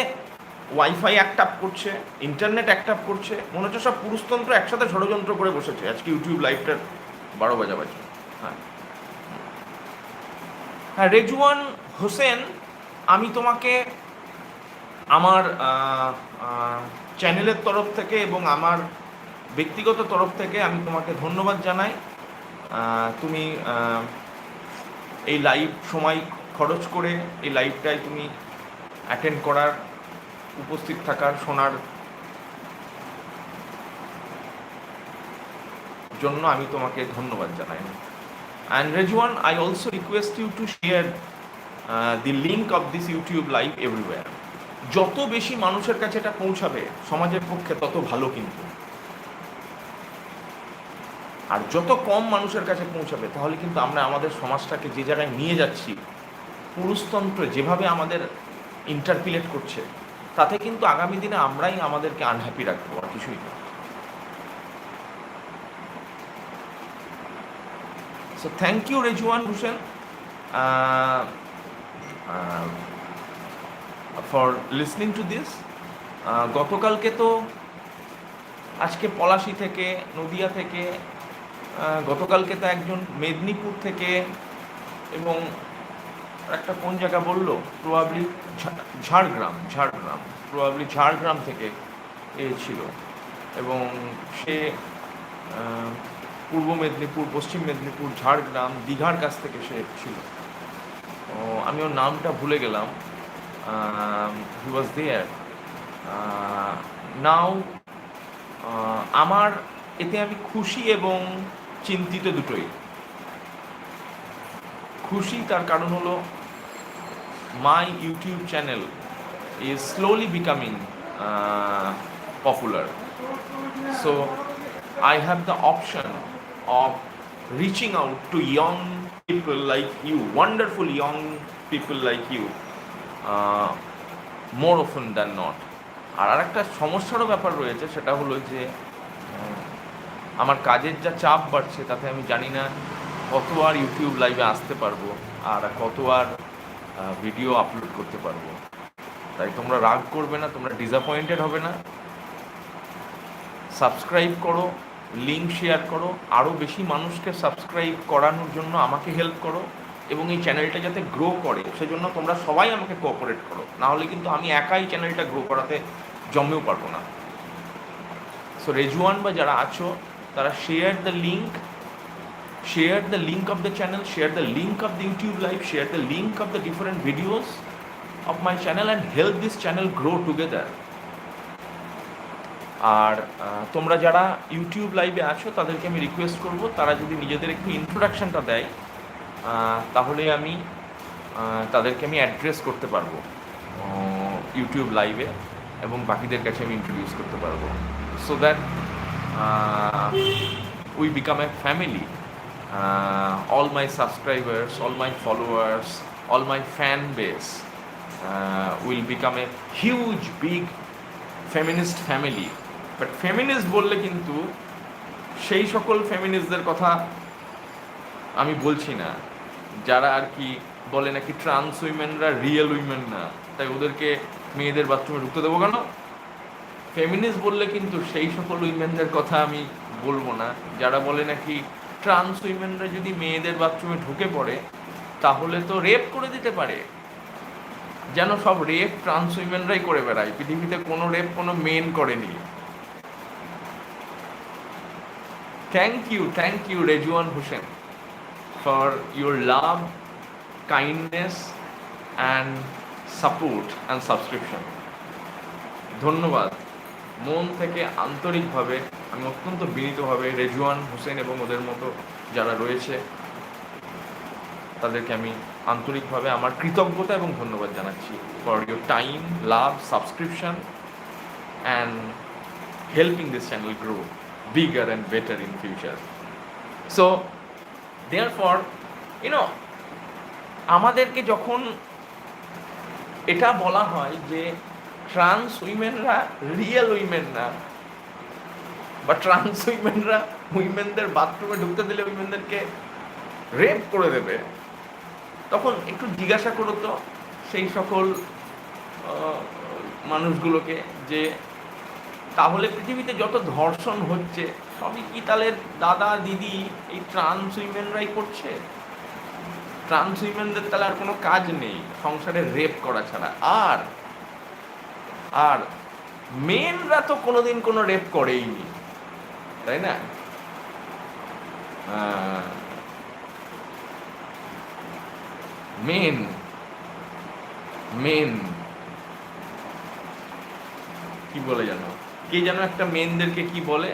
ওয়াইফাই অ্যাক্ট আপ করছে, ইন্টারনেট অ্যাক্ট আপ করছে, মনে হচ্ছে সব পুরুষতন্ত্র একসাথে ষড়যন্ত্র করে বসেছে আজকে ইউটিউব লাইভটার 12 বাজাবাজি। হ্যাঁ, রেজওয়ান হোসেন, আমি তোমাকে আমার চ্যানেলের তরফ থেকে এবং আমার ব্যক্তিগত তরফ থেকে আমি তোমাকে ধন্যবাদ জানাই। তুমি এই লাইভ সময় খরচ করে এই লাইভটায় তুমি অ্যাটেন্ড করার, উপস্থিত থাকার, শোনার জন্য আমি তোমাকে ধন্যবাদ জানাই। And Rezwan, I also request you to share the link of this YouTube live everywhere. যত বেশি মানুষের কাছে এটা পৌঁছাবে সমাজের পক্ষে তত ভালো, কিন্তু আর যত কম মানুষের কাছে পৌঁছাবে তাহলে কিন্তু আমরা আমাদের সমাজটাকে যে জায়গায় নিয়ে যাচ্ছি, পুরুষতন্ত্র যেভাবে আমাদের ইন্টারপিলেট করছে, তাতে কিন্তু আগামী দিনে আমরাই আমাদেরকে আনহ্যাপি রাখবো, আর কিছুই না। So thank you Rezwan Hossain for listening to this. গতকালকে তো, আজকে পলাশী থেকে, নদিয়া থেকে, গতকালকে তো একজন মেদিনীপুর থেকে, এবং একটা কোন জায়গা বললো, প্রবাবলি ঝাড়গ্রাম, প্রবাবলি ঝাড়গ্রাম থেকে ছিল, এবং সে পূর্ব মেদিনীপুর, পশ্চিম মেদিনীপুর, ঝাড়গ্রাম, দীঘার কাছ থেকে সে ছিল। আমি ওর নামটা ভুলে গেলাম। হি ওয়াজ দেয়ার নাও। আমার এতে আমি খুশি এবং চিন্তিত দুটোই। খুশি তার কারণ হলো my YouTube channel is slowly becoming popular. So I have the option of reaching out to young people like you, wonderful young people like you, uh, more often than not. আর আরেকটা সমস্যারও ব্যাপার রয়েছে, সেটা হলো যে আমার কাজের যা চাপ বাড়ছে তাতে আমি জানি না কত আর ইউটিউব লাইভে আসতে পারবো আর কত আর ভিডিও আপলোড করতে পারবো। তাই তোমরা রাগ করবে না, তোমরা ডিসঅ্যাপয়েন্টেড হবে না। সাবস্ক্রাইব করো, লিঙ্ক শেয়ার করো, আরও বেশি মানুষকে সাবস্ক্রাইব করানোর জন্য আমাকে হেল্প করো, এবং এই চ্যানেলটা যাতে গ্রো করে সেজন্য তোমরা সবাই আমাকে কোঅপারেট করো, নাহলে কিন্তু আমি একাই চ্যানেলটা গ্রো করাতে জমেও পারবো না। সো রেজওয়ান বা যারা আছো তারা share the link of the channel, share the link of the YouTube live, share the link of the different videos of my channel and help this channel grow together. আর তোমরা যারা YouTube লাইভে আছো তাদেরকে আমি রিকোয়েস্ট করব, তারা যদি নিজেদের একটু ইন্ট্রোডাকশনটা দেয় তাহলে আমি তাদেরকে আমি অ্যাড্রেস করতে পারবো ইউটিউব লাইভে, এবং বাকিদের কাছে আমি ইন্ট্রোডিউস করতে পারবো, so that we become a family. All my subscribers, all my followers, all my fan base will become a huge, big feminist family. But feminist বললে কিন্তু সেই সকল ফেমিনিস্টদের কথা আমি বলছি না যারা আর কি বলে নাকি ট্রান্স উইমেনরা রিয়েল উইমেন না, তাই ওদেরকে মেয়েদের বাথরুমে ঢুকতে দেবো কেন। ফেমিনিস্ট বললে কিন্তু সেই সকল উইমেনদের কথা আমি বলবো না যারা বলে নাকি ট্রান্স উইমেনরা যদি মেয়েদের বাথরুমে ঢুকে পড়ে তাহলে তো রেপ করে দিতে পারে, যেন সব রেপ ট্রান্স উইমেনরাই করে বেড়ায়, পৃথিবীতে কোনো রেপ কোনো মেন করেনি। Thank you Rezwan Hossain for your love, kindness and support and subscription. ধন্যবাদ মন থেকে, আন্তরিকভাবে, আমি অত্যন্ত বিনীতভাবে রেজওয়ান হোসেন এবং ওদের মতো যারা রয়েছে তাদেরকে আমি আন্তরিকভাবে আমার কৃতজ্ঞতা এবং ধন্যবাদ জানাচ্ছি for your time, love, subscription and helping this channel grow bigger and better in future. So therefore আমাদেরকে যখন এটা বলা হয় যে ট্রান্স উইমেনরা রিয়েল উইমেন না, বা ট্রান্স উইমেনরা উইমেনদের বাথরুমে ঢুকতে দিলে উইমেনদেরকে রেপ করে দেবে, তখন একটু জিজ্ঞাসা করো তো সেই সকল মানুষগুলোকে যে তাহলে পৃথিবীতে যত ধর্ষণ হচ্ছে সবই কি তাহলে দাদা দিদি এই ট্রান্স উইমেনরাই করছে? ট্রান্স উইমেনদের তাহলে আর কোনো কাজ নেই সংসারে রেপ করা ছাড়া? আর মেনরা তো কোনোদিন কোনো রেপ করেইনি, তাই না? মেন কি বলে জানো, কে যেন একটা মেনদেরকে কি বলে,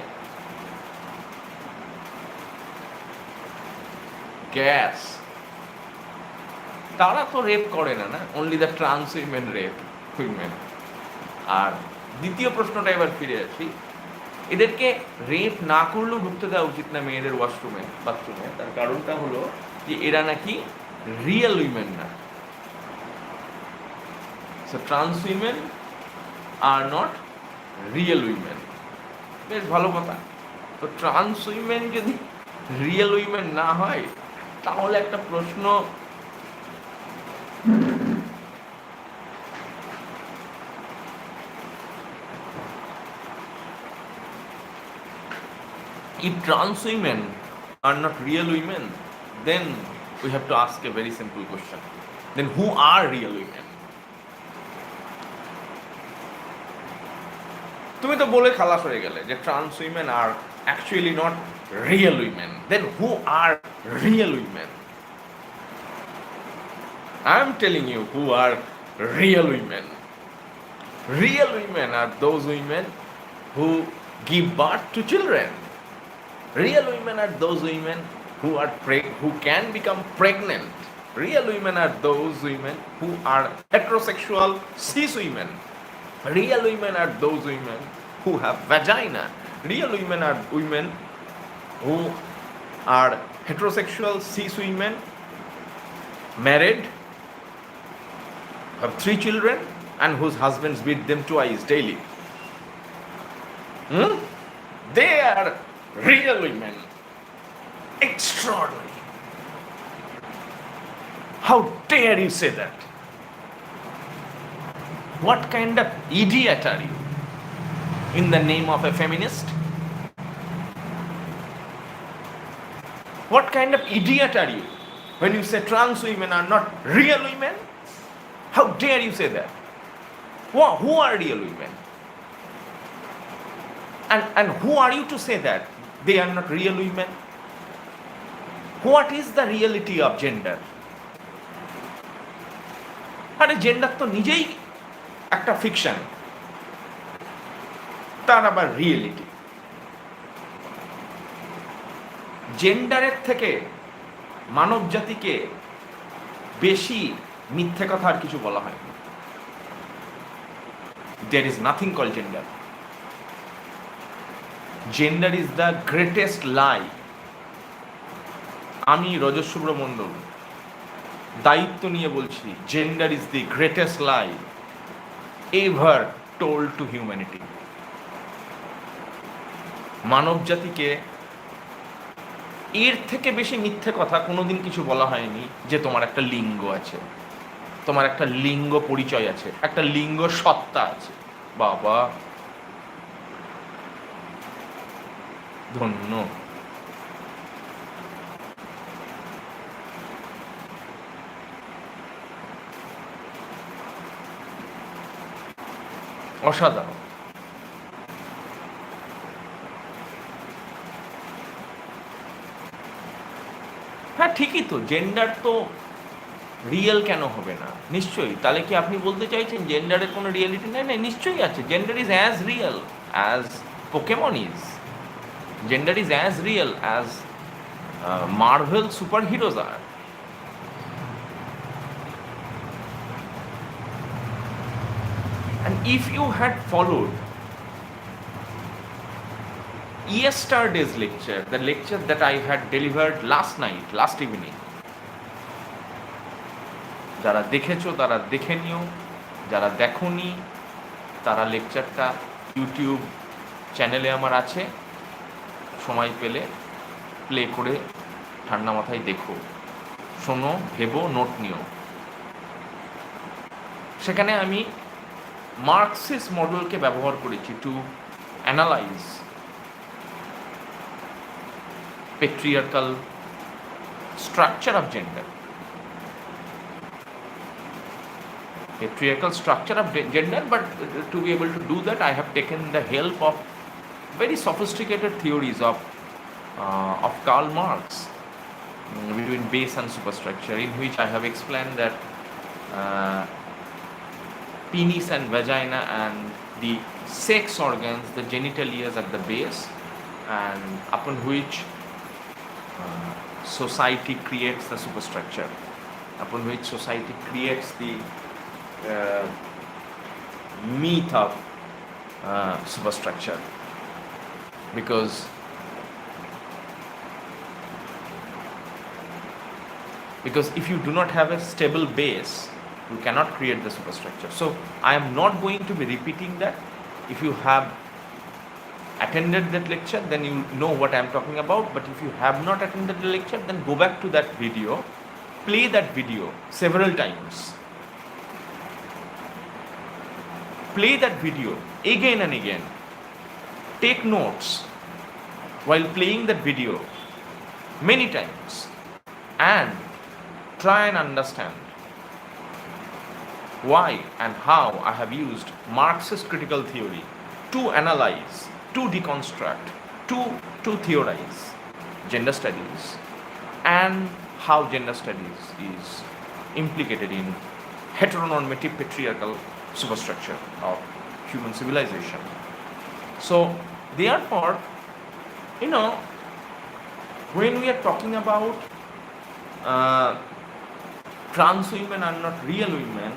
গ্যাস, তারা তো রেপ করে না, only the trans women rape women. আর দ্বিতীয় প্রশ্নটা এবার ফিরে আসি, এদেরকে রেপ না করলেও ঢুকতে দেওয়া উচিত না মেয়েদের ওয়াশরুমে বাথরুমে, তার কারণটা হলো যে এরা নাকি রিয়েল উইমেন না। So trans women are not real women, বেশ ভালো কথা। তো ট্রান্স উইমেন যদি রিয়েল উইমেন না হয় তাহলে একটা প্রশ্ন, if trans women are not real women, then we have to ask a very simple question. Then who are real women? তুমি তো বলে খালাস হয়ে গেলে যে trans women are actually not real women, then who are real women? I am telling you who are real women. Real women are those women who give birth to children. Real women are those women who can become pregnant. Real women are those women who are heterosexual cis women. Real women are those women who have vagina. Real women are women who are heterosexual cis women, married, have 3 children, and whose husbands beat them twice daily. Hmm? They are real women. Extraordinary. How dare you say that? What kind of idiot are you in the name of a feminist? What kind of idiot are you when you say trans women are not real women? How dare you say that? Who are real women? And who are you to say that they are not real women? What is the reality of gender? আরে gender তো নিজেই একটা fiction, তার আবার reality. জেন্ডারের থেকে মানব জাতিকে বেশি মিথ্যে কথা আর কিছু বলা হয় না। There is nothing called gender. Gender is the greatest lie. আমি রজত মণ্ডল দায়িত্ব নিয়ে বলছি, gender is the greatest lie ever told to humanity. মানব জাতিকে এর থেকে বেশি মিথ্যে কথা কোনোদিন কিছু বলা হয়নি যে তোমার একটা লিঙ্গ আছে, তোমার একটা লিঙ্গ পরিচয় আছে, একটা লিঙ্গ সত্তা আছে। বাবা ধন্য। অসাধারণ। হ্যাঁ ঠিকই তো, জেন্ডার তো রিয়েল কেন হবে না? নিশ্চয়ই। তাহলে কি আপনি বলতে চাইছেন জেন্ডারের কোনো রিয়েলিটি নেই? না, নিশ্চয়ই আছে। Gender is as real as Pokemon is. Gender is as real as Marvel super heroes R. And if you had followed yesterday's lecture, the lecture that I had delivered last evening, যারা দেখেছো তারা দেখে নিও, যারা দেখোনি তারা লেকচারটা YouTube চ্যানেলে আমার আছে, সময় পেলে প্লে করে ঠান্ডা মাথায় দেখো, শোনো, ভেবো, নোট নিও। সেখানে আমি মার্কসিস্ট মডেলকে ব্যবহার করেছি to analyse patriarchal structure of gender. Patriarchal structure of gender, but to be able to do that, I have taken the help of very sophisticated theories of Karl Marx between base and superstructure, in which I have explained that penis and vagina and the sex organs, the genitalia at the base, and upon which society creates the superstructure, upon which society creates the myth of superstructure. Because if you do not have a stable base, you cannot create the superstructure. So I am not going to be repeating that. If you have attended that lecture, then you know what I am talking about. But if you have not attended the lecture, then go back to that video, play that video several times, play that video again and again, take notes while playing that video many times, and try and understand why and how I have used Marxist critical theory to analyze, to deconstruct, to theorize gender studies, and how gender studies is implicated in heteronormative patriarchal superstructure of human civilization. So therefore, when we are talking about trans women are not real women,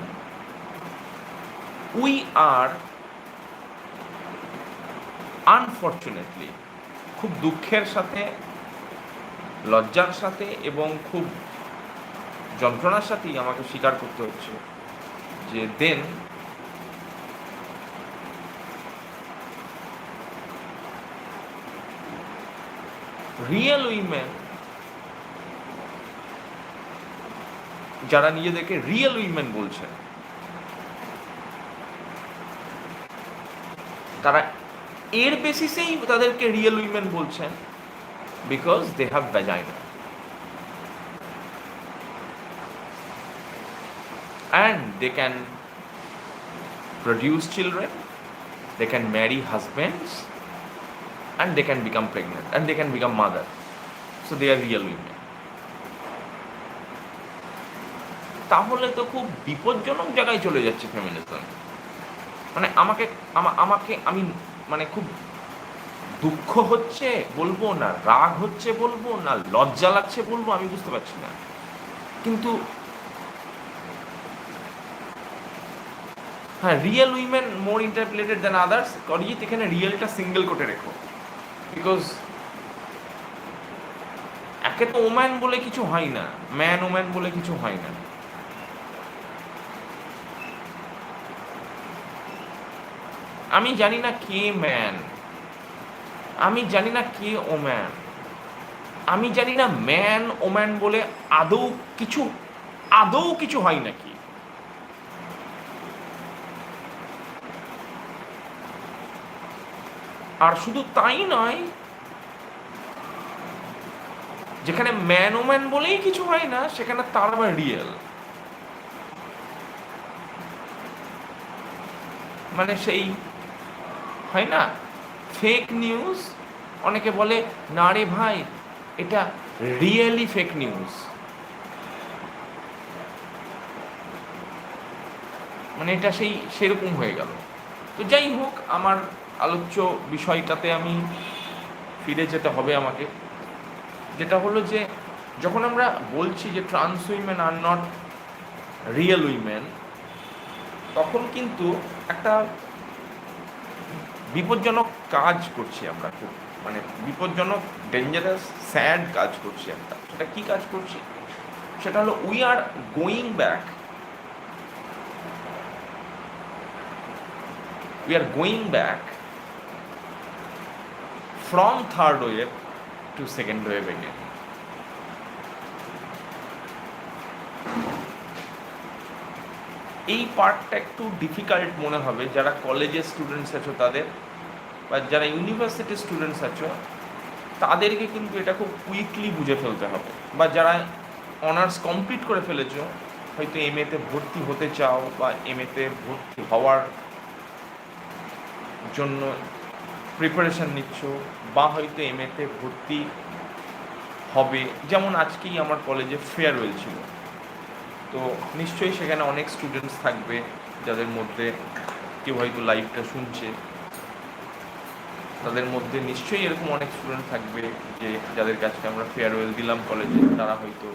we are unfortunately, খুব দুঃখের সাথে, লজ্জার সাথে এবং খুব যন্ত্রণার সাথেই আমাকে স্বীকার করতে হচ্ছে যে দেন রিয়েল উইমেন, যারা নিজেদেরকে রিয়েল উইমেন বলছেন, তারা এর বেসিসেই তাদেরকে রিয়েল উইমেন বলছেন because they have vagina and they can produce children, they can marry husbands, and they can become pregnant, and they can become mother. So they are real women. তাহলে তো খুব বিপজ্জনক জায়গায় চলে যাচ্ছে ফেমিনিজম। মানে আমাকে আমি মানে খুব দুঃখ হচ্ছে বলবো, না রাগ হচ্ছে বলবো, না লজ্জা লাগছে বলবো, আমি বুঝতে পারছি না। কিন্তু হ্যাঁ, রিয়েল উইমেন মোর ইন্টারপ্লেটেড দ্যান আদার্স, অরিজিৎ এখানে রিয়েলটা সিঙ্গেল কোটে রেখো, বিকজ একে তো ওম্যান বলে কিছু হয় না, ম্যান ওম্যান বলে কিছু হয় না। আমি জানি না কে ম্যান, আমি জানি না কে ওম্যান, আমি জানি না ম্যান ওম্যান বলে আদৌ কিছু হয় নাকি। আর শুধু তাই নয়, যেখানে ম্যান ওম্যান বলেই কিছু হয় না, সেখানে তার আবার রিয়েল, মানে সেই হয় না ফেক নিউজ। অনেকে বলে না রে ভাই এটা রিয়েলি ফেক নিউজ, মানে এটা সেরকম হয়ে গেল। তো যাই হোক, আমার আলোচ্য বিষয়টাতে আমি ফিরে যেতে হবে আমাকে, যেটা হলো যে যখন আমরা বলছি যে trans women are not real women, তখন কিন্তু একটা বিপজ্জনক কাজ করছি আমরা, খুব মানে বিপজ্জনক, ডেঞ্জারাস, স্যাড কাজ করছি একটা। সেটা কি কাজ করছি? সেটা হলো we are going back, we are going back from third wave to second wave again. এই পার্টটা একটু ডিফিকাল্ট মনে হবে যারা কলেজের স্টুডেন্টস আছো তাদের, বা যারা ইউনিভার্সিটির স্টুডেন্টস আছো তাদেরকে কিন্তু এটা খুব কুইকলি বুঝে ফেলতে হবে। বা যারা অনার্স কমপ্লিট করে ফেলেছো, হয়তো এমএতে ভর্তি হতে চাও বা এমএতে ভর্তি হওয়ার জন্য প্রিপারেশান নিচ্ছ, বা হয়তো এমএতে ভর্তি হবে, যেমন আজকেই আমার কলেজে ফেয়ারওয়েল ছিল, তো নিশ্চয়ই সেখানে অনেক স্টুডেন্টস থাকবে যাদের মধ্যে কেউ হয়তো লাইভটা শুনছে, তাদের মধ্যে নিশ্চয়ই এরকম অনেক স্টুডেন্ট থাকবে যে যাদের কাছে আমরা ফেয়ারওয়েল দিলাম কলেজে, তারা হয়তো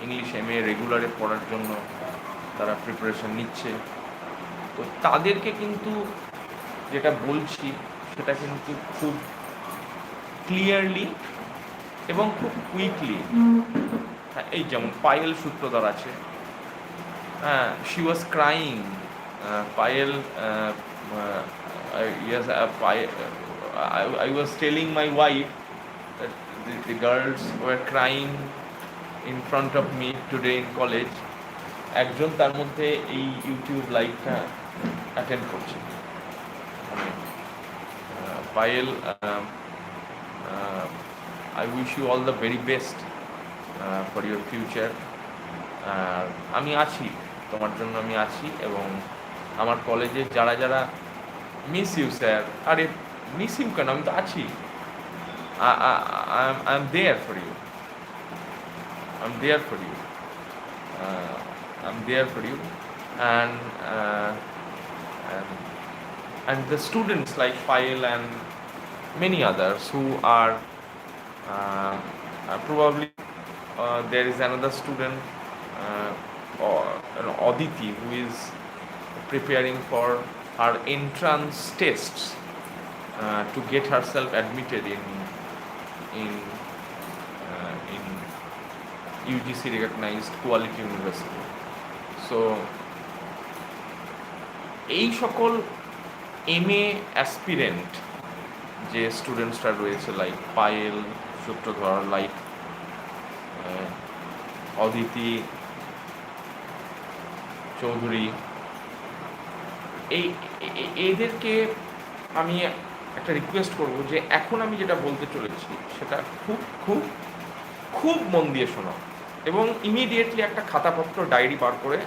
ইংলিশ এমএ রেগুলারে পড়ার জন্য তারা প্রিপারেশান নিচ্ছে। তো তাদেরকে কিন্তু যেটা বলছি সেটা কিন্তু খুব ক্লিয়ারলি এবং খুব কুইকলি, হ্যাঁ, এই যেমন পায়েল সূত্রধর আছে, হ্যাঁ, she was crying, Payel, yes, I was telling my wife that the girls were crying in front of me today in college. একজন তার মধ্যে এই ইউটিউব লাইভটা অ্যাটেন্ড করছে। Payel, I wish you all the very best for your future. আমি আছি তোমার জন্য, আমি আছি, এবং আমার কলেজে যারা যারা মিস ইউ স্যার, আরে মিস ইউ কেন, আমি তো আছি, I am there for you, I am there for you, I am there for you, and the students like Payal and many others who are Probably there is another student, or Aditi, who is preparing for her entrance tests to get herself admitted in UGC recognized quality university. So এই সকল MA aspirant যে স্টুডেন্টসরা রয়েছে, like Payel, সূত্রধর, like Aditi Chowdhury, এদেরকে আমি একটা request করব যে এখন আমি যেটা বলতে চলেছি সেটা খুব খুব খুব মন দিয়ে শোনো, এবং ইমিডিয়েটলি একটা খাতাপত্র ডায়েরি বার করে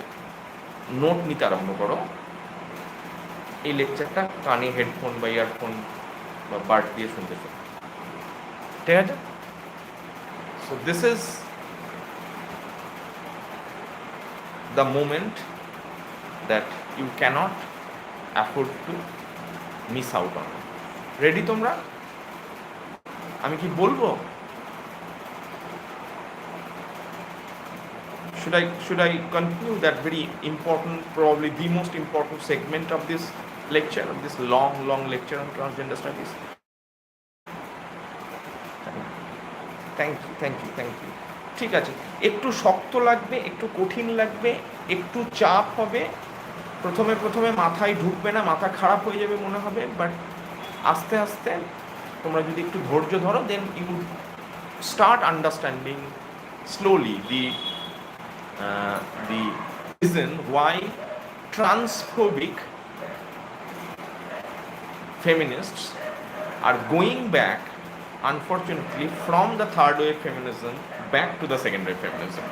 নোট নিতে আরম্ভ করো। এই লেকচারটা কানে হেডফোন বা ইয়ারফোন বা বাড দিয়ে শুনতে শোনো, ঠিক আছে? So this is the moment that you cannot afford to miss out on. Ready তোমরা? আমি কি বলবো? Should I continue that very important, probably the most important segment of this lecture, of this long lecture on transgender studies? Thank you. ঠিক আছে, একটু শক্ত লাগবে, একটু কঠিন লাগবে, একটু চাপ হবে, প্রথমে মাথায় ঢুকবে না, মাথা খারাপ হয়ে যাবে মনে হবে, বাট আস্তে আস্তে তোমরা যদি একটু ধৈর্য ধরো, then you start understanding slowly the reason why transphobic feminists are going back, unfortunately, from the third wave feminism back to the second wave feminism.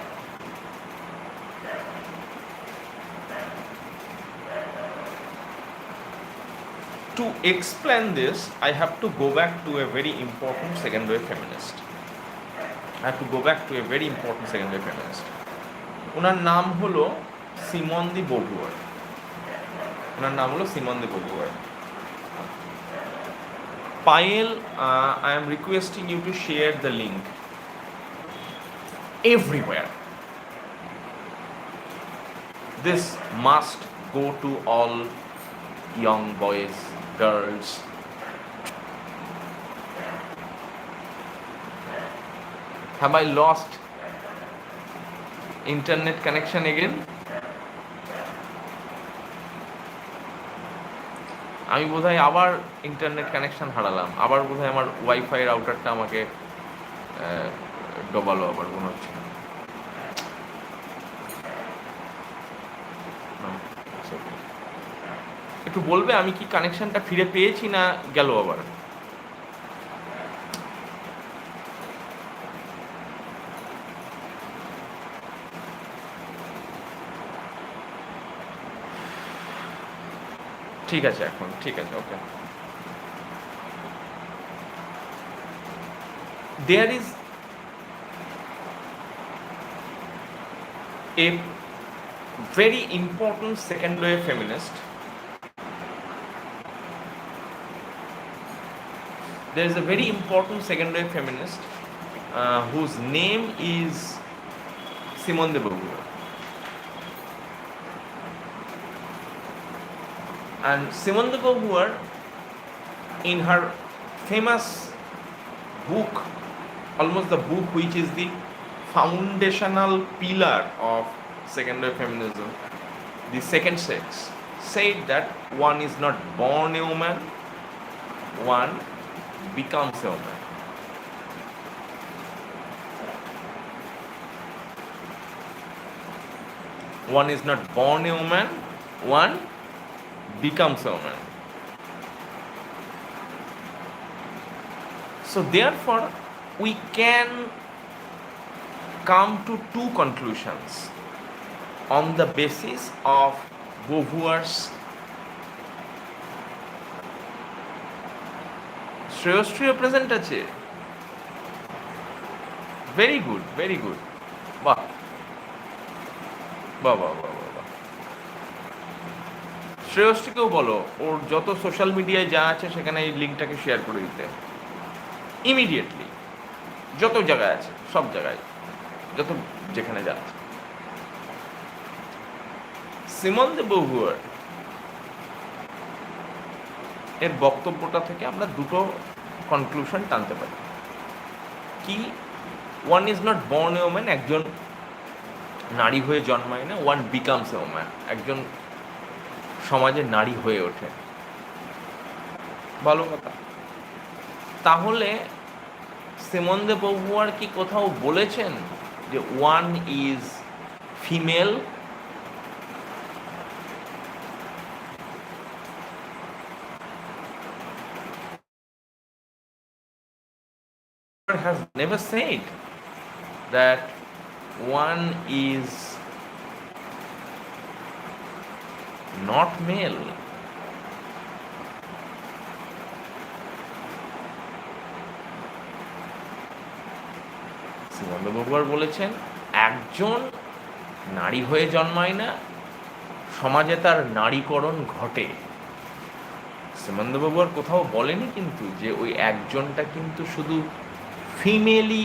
To explain this, I have to go back to a very important second wave feminist. ওনার নাম হলো Simone de Beauvoir. Payel, I am requesting you to share the link everywhere. This must go to all young boys, girls. Have I lost internet connection again? আমি বোধহয় আবার internet connection হারালাম, আবার বোধহয় আমার ওয়াইফাই রাউটারটা আমাকে ডোবালো আবার মনে হচ্ছে। একটু বলবে আমি কি কানেকশনটা ফিরে পেয়েছি না গেল আবার? ঠিক আছে, এখন ঠিক আছে, ওকে। There is a very important second wave feminist. There is a very important second wave feminist whose name is Simone de Beauvoir. And Simone de Beauvoir, in her famous book, almost the book which is the foundational pillar of second wave feminism, The Second Sex, said that one is not born a woman, one becomes a woman. One is not born a woman, one becomes a woman. So therefore, we can come to two conclusions on the basis of Beauvoir's Shreyashree present আছে। Very good, very good, বাহ বাহ বাহ বাহ বাহ। শ্রেয়শ্রীকেও বলো ওর যত social মিডিয়ায় যা আছে সেখানে এই লিঙ্কটাকে শেয়ার করে দিতে ইমিডিয়েটলি। যত জায়গায় আছে, সব জায়গায়, যত যেখানে যাচ্ছে। সিমন দে বহুয়ার এর বক্তব্যটা থেকে আমরা দুটো কনক্লুশন টানতে পারি। কি, one is not born a woman, একজন নারী হয়ে জন্মায় না, ওয়ান বিকামস এ ওম্যান, একজন সমাজে নারী হয়ে ওঠে। ভালো কথা। তাহলে সিমন দে বহুয়ার কি কোথাও বলেছেন যে one is female? has never said that one is not male. Simone de Beauvoir বলেছেন একজন নারী হয়ে জন্মায় না, সমাজে তার নারীকরণ ঘটে। সিমন দে বহুয়ার কোথাও বলেনি কিন্তু যে ওই একজনটা কিন্তু শুধু ফিমেলই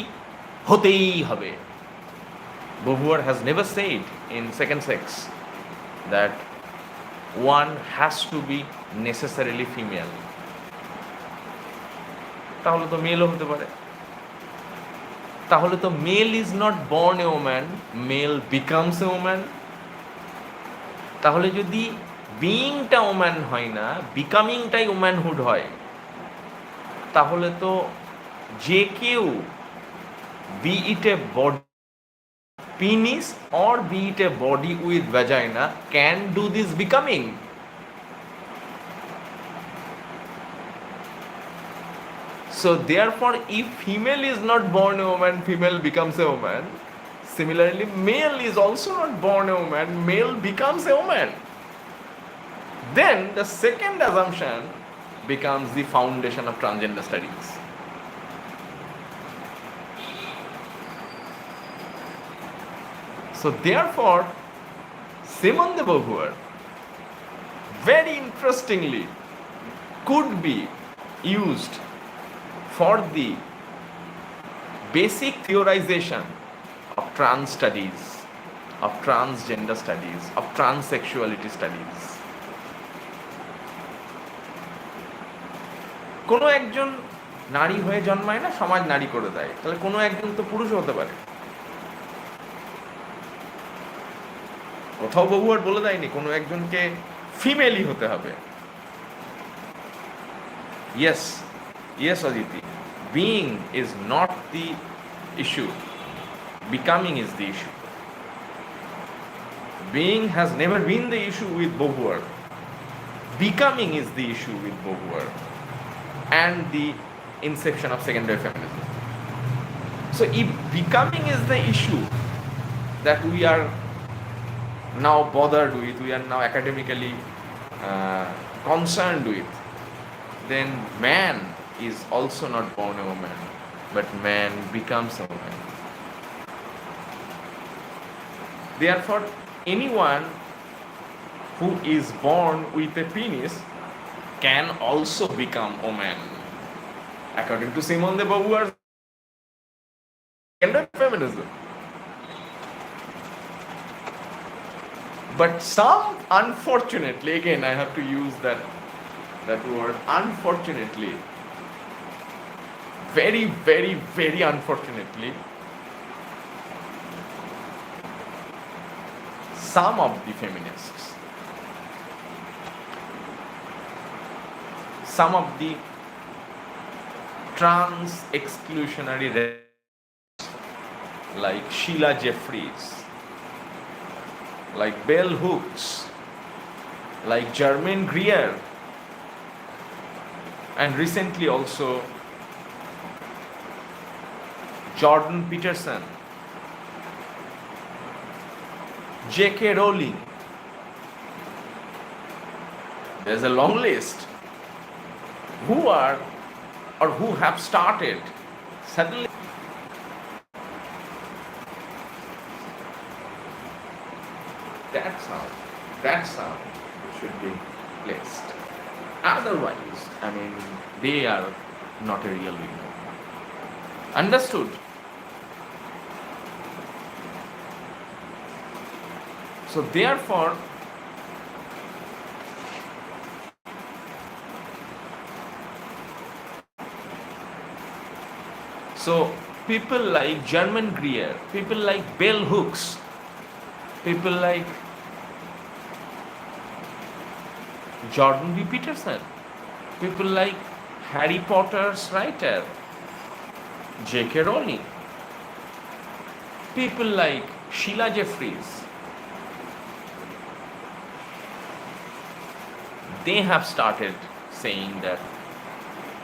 হতেই হবে। Beauvoir has never said in second sex that one has to be necessarily female. তাহলে তো মেলও হতে পারে। তাহলে তো male is not born a woman, male becomes a woman. তাহলে যদি বিইংটা ওম্যান হয় না, বিকামিংটাই ওম্যানহুড হয়, তাহলে তো যে কেউ, be it a body penis or be it a body with vagina, can do this becoming. So therefore, if female is not born a woman, female becomes a woman. Similarly, male is also not born a woman, male becomes a woman. Then the second assumption becomes the foundation of transgender studies. So therefore, Simone de Beauvoir very interestingly could be used for the basic theorization of trans studies, of transgender studies, of transsexuality studies. কোনো একজন নারী হয়ে জন্মায় না, সমাজ নারী করে দেয়, তাহলে কোনো একজন তো পুরুষ হতে পারে। কোথাও বহুয়ার বলে দেয়নি কোনো একজনকে ফিমেলই হতে হবে। Yes, yes Aditi, being is not the issue, becoming is the issue. Being has never been the issue with Beauvoir, becoming is the issue with Beauvoir and the inception of secondary feminism. So if becoming is the issue that we are now bothered with, we are now academically concerned with, then man is also not born a woman, but man becomes a woman. Therefore, anyone who is born with a penis can also become a man, according to Simone de Beauvoir's gender feminism. But some, unfortunately, again I have to use that word, unfortunately, very, very, very unfortunately, some of the feminists, some of the trans exclusionary like Sheila Jeffries, like Bell Hooks, like Germaine Greer, and recently also Jordan Peterson, J.K. Rowling. There's a long list who are or who have started suddenly. That's how it should be placed. Otherwise, I mean, they are not a real winner. Understood? So therefore, so people like German Greer, people like Bell Hooks, people like Jordan B. Peterson, people like Harry Potter's writer, J.K. Rowling, people like Sheila Jeffries, they have started saying that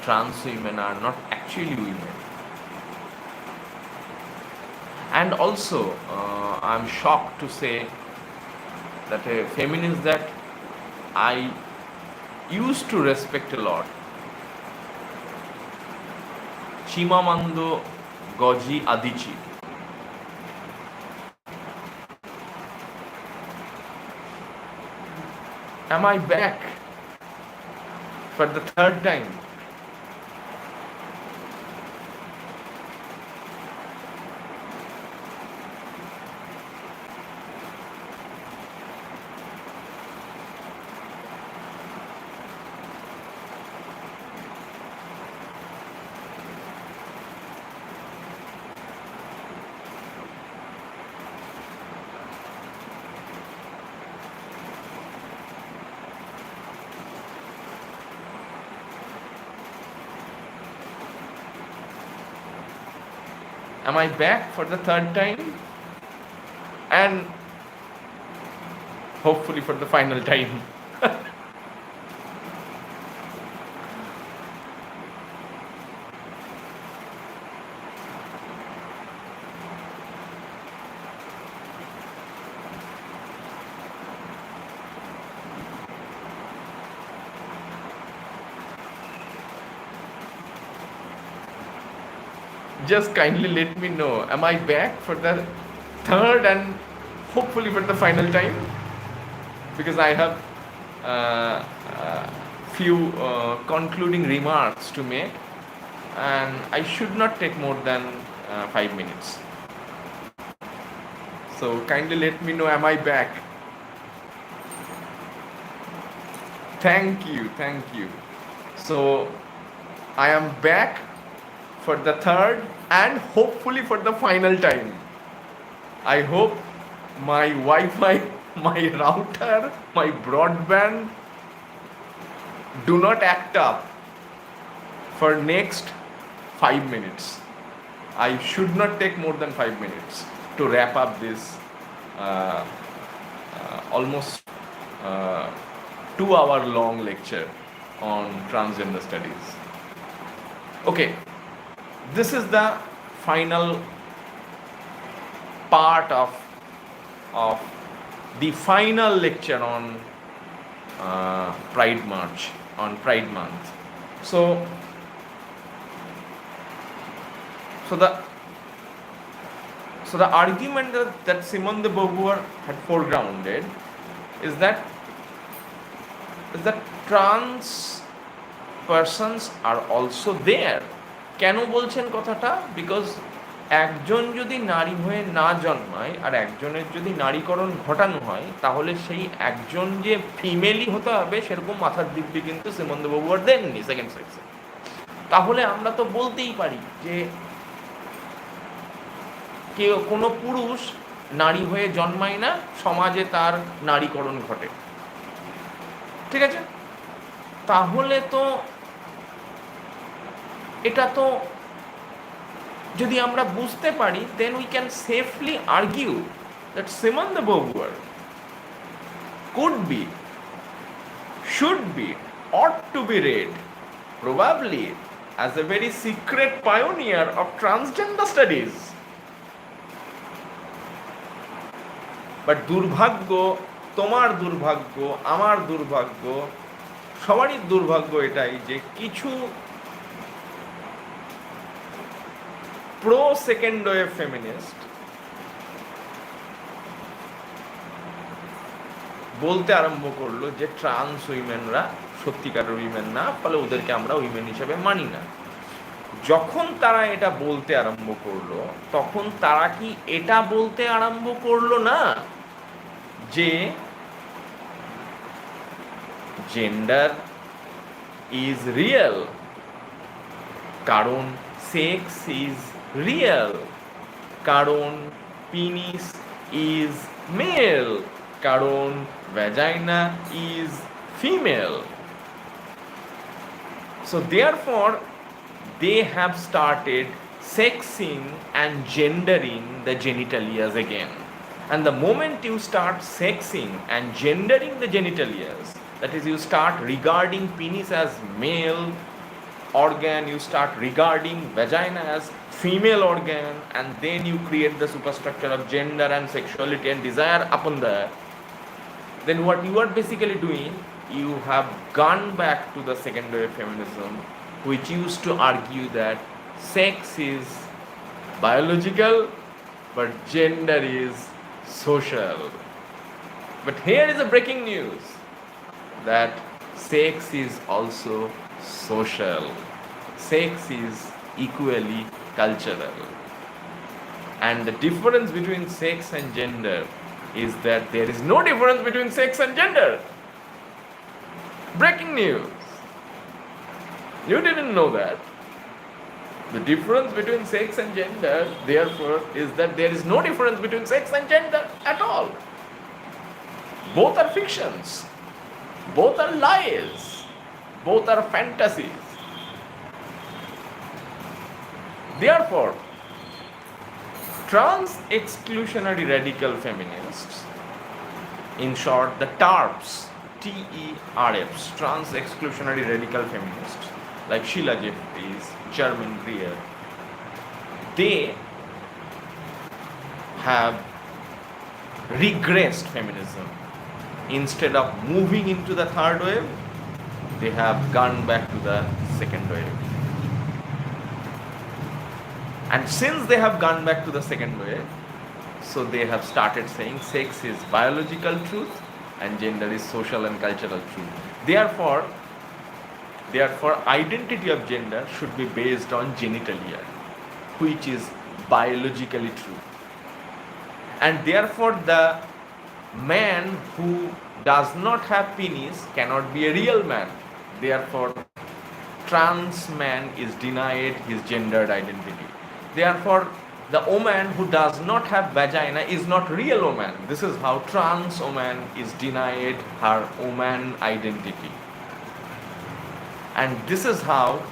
trans women are not actually women. And also, I'm shocked to say that a feminist that I used to respect a lot, Chimamanda Ngozi Adichie. Am I back for the third time? Am I back for the third time? And hopefully for the final time. Just kindly let me know. Am I back for the third and hopefully for the final time? Because I have few concluding remarks to make, and I should not take more than 5 minutes. So kindly let me know. Am I back? Thank you, thank you. So I am back for the third and hopefully for the final time. I hope my Wi-Fi, my router, my broadband do not act up for next 5 minutes. I should not take more than 5 minutes to wrap up this almost 2-hour long lecture on transgender studies. Okay, this is the final part of the final lecture on Pride March, on Pride Month. So the argument that Simone de Beauvoir had foregrounded is that trans persons are also there. কেন বলছেন কথাটা? Because একজন যদি নারী হয়ে না জন্মায় আর একজনের যদি নারীকরণ ঘটানো হয়, তাহলে সেই একজন যে ফিমেলই হতে হবে সেরকম মাথার দিব্যি কিন্তু সিমন দে beauvoir দেননি সেকেন্ড সেক্সে। তাহলে আমরা তো বলতেই পারি যে কেউ কোনো পুরুষ নারী হয়ে জন্মায় না, সমাজে তার নারীকরণ ঘটে। ঠিক আছে, তাহলে তো এটা তো যদি আমরা বুঝতে পারি, then we can safely argue that Simone de Beauvoir could be, should be, ought to be read probably as a very secret pioneer of transgender studies. But দুর্ভাগ্য, তোমার দুর্ভাগ্য, আমার দুর্ভাগ্য, সবারই দুর্ভাগ্য এটাই যে কিছু প্রো সেকেন্ড ওয়েভ ফেমিনিস্ট বলতে আরম্ভ করলো যে ট্রান্স উইমেনরা সত্যিকারের উইমেন না, ফলে ওদেরকে আমরা উইমেন হিসেবে মানি না। যখন তারা এটা বলতে আরম্ভ করলো, তখন তারা কি এটা বলতে আরম্ভ করলো না যে জেন্ডার ইজ রিয়েল, কারণ সেক্স ইজ রিয়েল, কারণ পিনিস ইজ মেল, কারণ vagina is female. So therefore they have started sexing and gendering the genitalias again. And the moment you start sexing and gendering the genitalias, that is, you start regarding penis as male organ, you start regarding vagina as female organ, and then you create the superstructure of gender and sexuality and desire upon that, then what you are basically doing, you have gone back to the second wave feminism, which used to argue that sex is biological but gender is social. But here is a breaking news, that sex is also social. Sex is equally cultural. And the difference between sex and gender is that there is no difference between sex and gender. Breaking news. You didn't know that. The difference between sex and gender, therefore, is that there is no difference between sex and gender at all. Both are fictions. Both are lies. Both are fantasies. Therefore, trans-exclusionary radical feminists, in short, the TARPs, TERFs, trans-exclusionary radical feminists, like Sheila Jeffries, German Greer, they have regressed feminism. Instead of moving into the third wave, they have gone back to the second wave. And since they have gone back to the second wave, so they have started saying sex is biological truth and gender is social and cultural truth. Therefore, identity of gender should be based on genitalia, which is biologically true. And therefore, the man who does not have penis cannot be a real man. Therefore, trans man is denied his gendered identity. Therefore, the woman who does not have vagina is not real woman. This is how trans woman is denied her woman identity. And this is how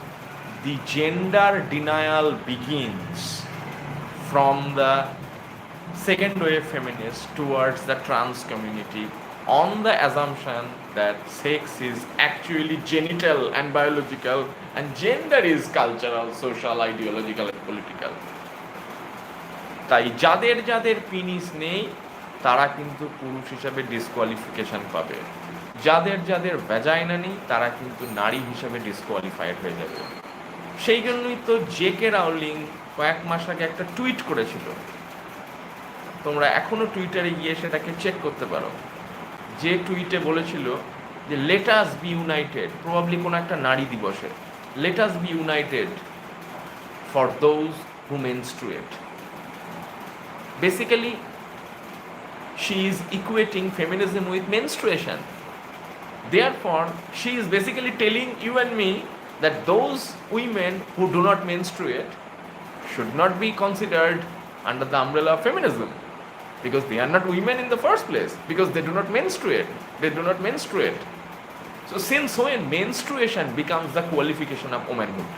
the gender denial begins from the second wave feminists towards the trans community, on the assumption that sex is actually genital and biological and gender is cultural, social, ideological and political. তাই যাদের যাদের পিনিস নেই তারা কিন্তু পুরুষ হিসাবে disqualification পাবে, যাদের যাদের ভ্যাজাইনা নেই তারা কিন্তু নারী হিসাবে ডিসকোয়ালিফাইড হয়ে যাবে। সেই জন্যই তো জেকে রাউলিং কয়েক মাস আগে একটা টুইট করেছিল, তোমরা এখনো টুইটারে গিয়ে সেটাকে চেক করতে পারো, যে টুইটে বলেছিল যে let us be united, probably কোনো একটা নারী দিবসে, let us be united for those who menstruate. Basically, she is equating feminism with menstruation. Therefore, she is basically telling you and me that those women who do not menstruate should not be considered under the umbrella of feminism, because they are not women in the first place, because they do not menstruate. They do not menstruate. So since when menstruation becomes the qualification of womanhood,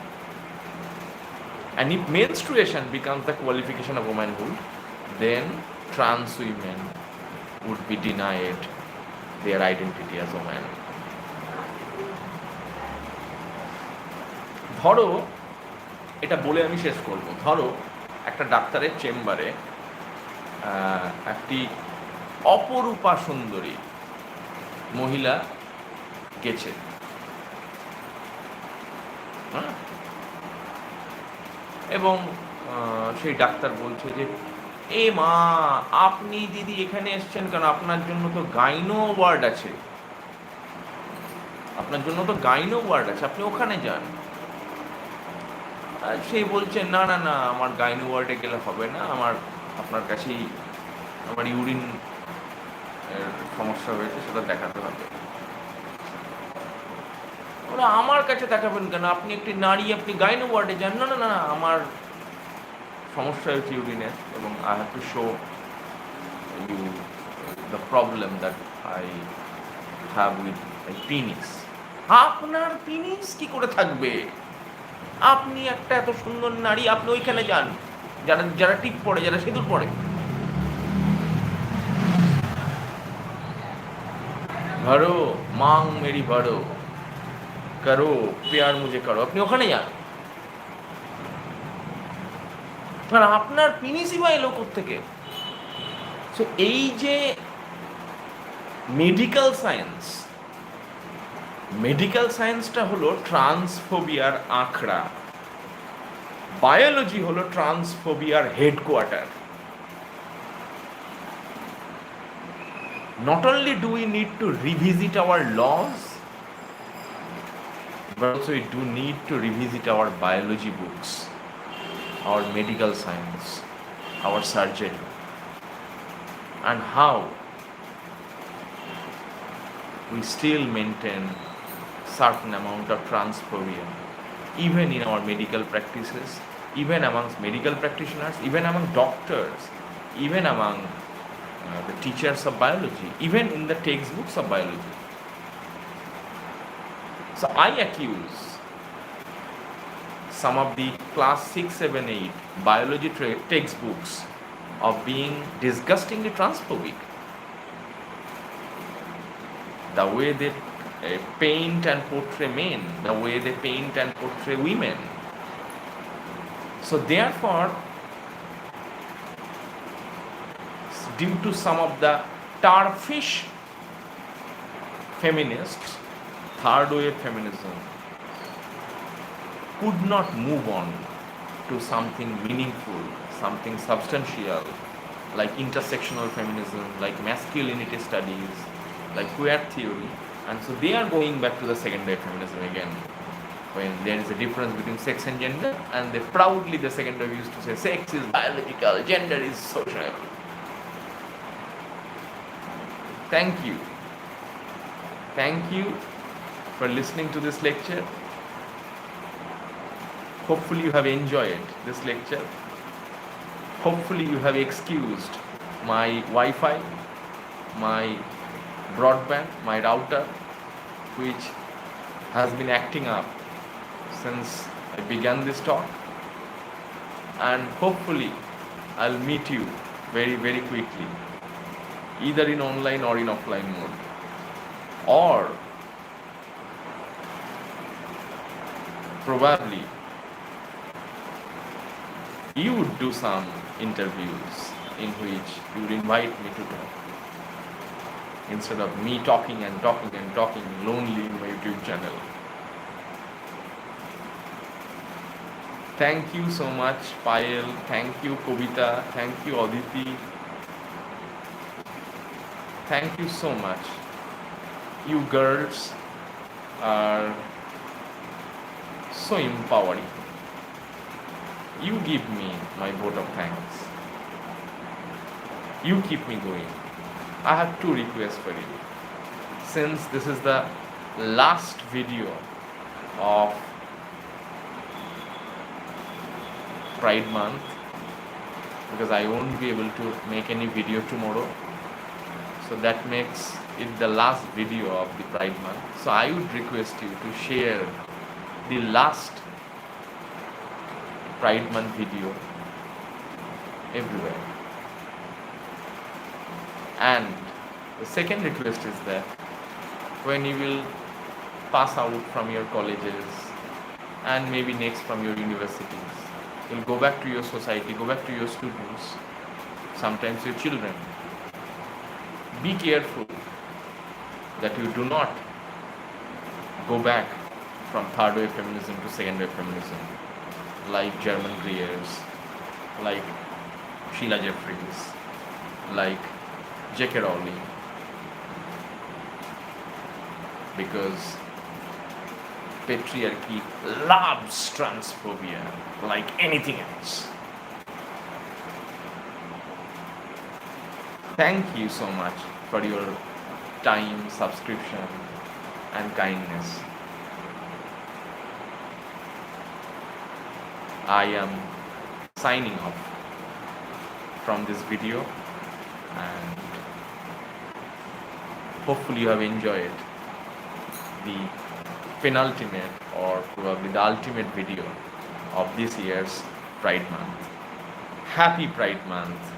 and if menstruation becomes the qualification of womanhood, then trans women would be denied their identity as women. ধরো, এটা বলে আমি শেষ করব, ধরো একটা ডাক্তারের চেম্বারে একটি অপরূপা সুন্দরী মহিলা গেছে, এবং সেই ডাক্তার বলছে যে এ মা, আপনি দিদি এখানে এসছেন কেন? আপনার জন্য তো গাইনো ওয়ার্ড আছে, আপনার জন্য তো গাইনো ওয়ার্ড আছে, আপনি ওখানে যান। আর সে বলছে না না না, আমার গাইনি ওয়ার্ডে গেলে হবে না, আমার আপনার কাছেই আমার ইউরিন এর সমস্যা হয়েছে, সেটা দেখাতে হবে। ওরা আমার কাছে দেখাবেন কেন, আপনি একটি নারী, আপনি গাইনি ওয়ার্ডে যান। না না না, আমার সমস্যা হয়েছে ইউরিনের, এবং I have to show you the problem that I have with my penis. আপনার পিনিস কি করে থাকবে? আপনি একটা এত সুন্দর নারী, আপনি ওইখানে যান, যারা যারা টিপ পড়ে, যারা সিঁদুর পড়ে। ভরো মাং মেরি ভরো, করো প্যার মুঝে করো, আপনি ওখানে যান। আর আপনার পিনিসই বা এলো থেকে। সো এই যে মেডিকেল সায়েন্স, মেডিকেল সায়েন্সটা হলো ট্রান্সফোবিয়ার আখড়া, বায়োলজি হলো ট্রান্সফোবিয়ার headquarter. Not only do we need to revisit our laws, but also we do need to revisit our biology books, our medical science, our surgery, and how we still maintain certain amount of transphobia, even in our medical practices, even amongst medical practitioners, even among doctors, even among the teachers of biology, even in the textbooks of biology. So I accuse some of the class 6, 7, 8 biology textbooks of being disgustingly transphobic. The way they paint and portray men, the way they paint and portray women. So therefore, due to some of the tarfish feminists, third wave feminism could not move on to something meaningful, something substantial, like intersectional feminism, like masculinity studies, like queer theory. And so they are going back to the second wave feminism again, when there is a difference between sex and gender, and they proudly, the second wave used to say, sex is biological, gender is social. Thank you. Thank you for listening to this lecture. Hopefully you have enjoyed this lecture. Hopefully you have excused my Wi-Fi, my broadband, my router, which has been acting up since I began this talk. And hopefully I'll meet you very, very quickly, either in online or in offline mode, or probably you would do some interviews in which you would invite me to talk, instead of me talking and talking and talking lonely in my YouTube channel. Thank you so much, Payal. Thank you, Kobita. Thank you, Aditi. Thank you so much. You girls are so empowering. You give me my vote of thanks. You keep me going. I have two requests for you. Since this is the last video of Pride Month, because I won't be able to make any video tomorrow, so that makes it the last video of the Pride Month. So I would request you to share the last Pride Month video everywhere. And the second request is that when you will pass out from your colleges and maybe next from your universities, you'll go back to your society, go back to your students, sometimes your children. Be careful that you do not go back from third wave feminism to second wave feminism, like German Greers, like Sheila Jeffries, like J.K. Rowling, because patriarchy loves transphobia like anything else. Thank you so much for your time, subscription, and kindness. I am signing off from this video, and hopefully you have enjoyed the penultimate or probably the ultimate video of this year's Pride Month. Happy Pride Month!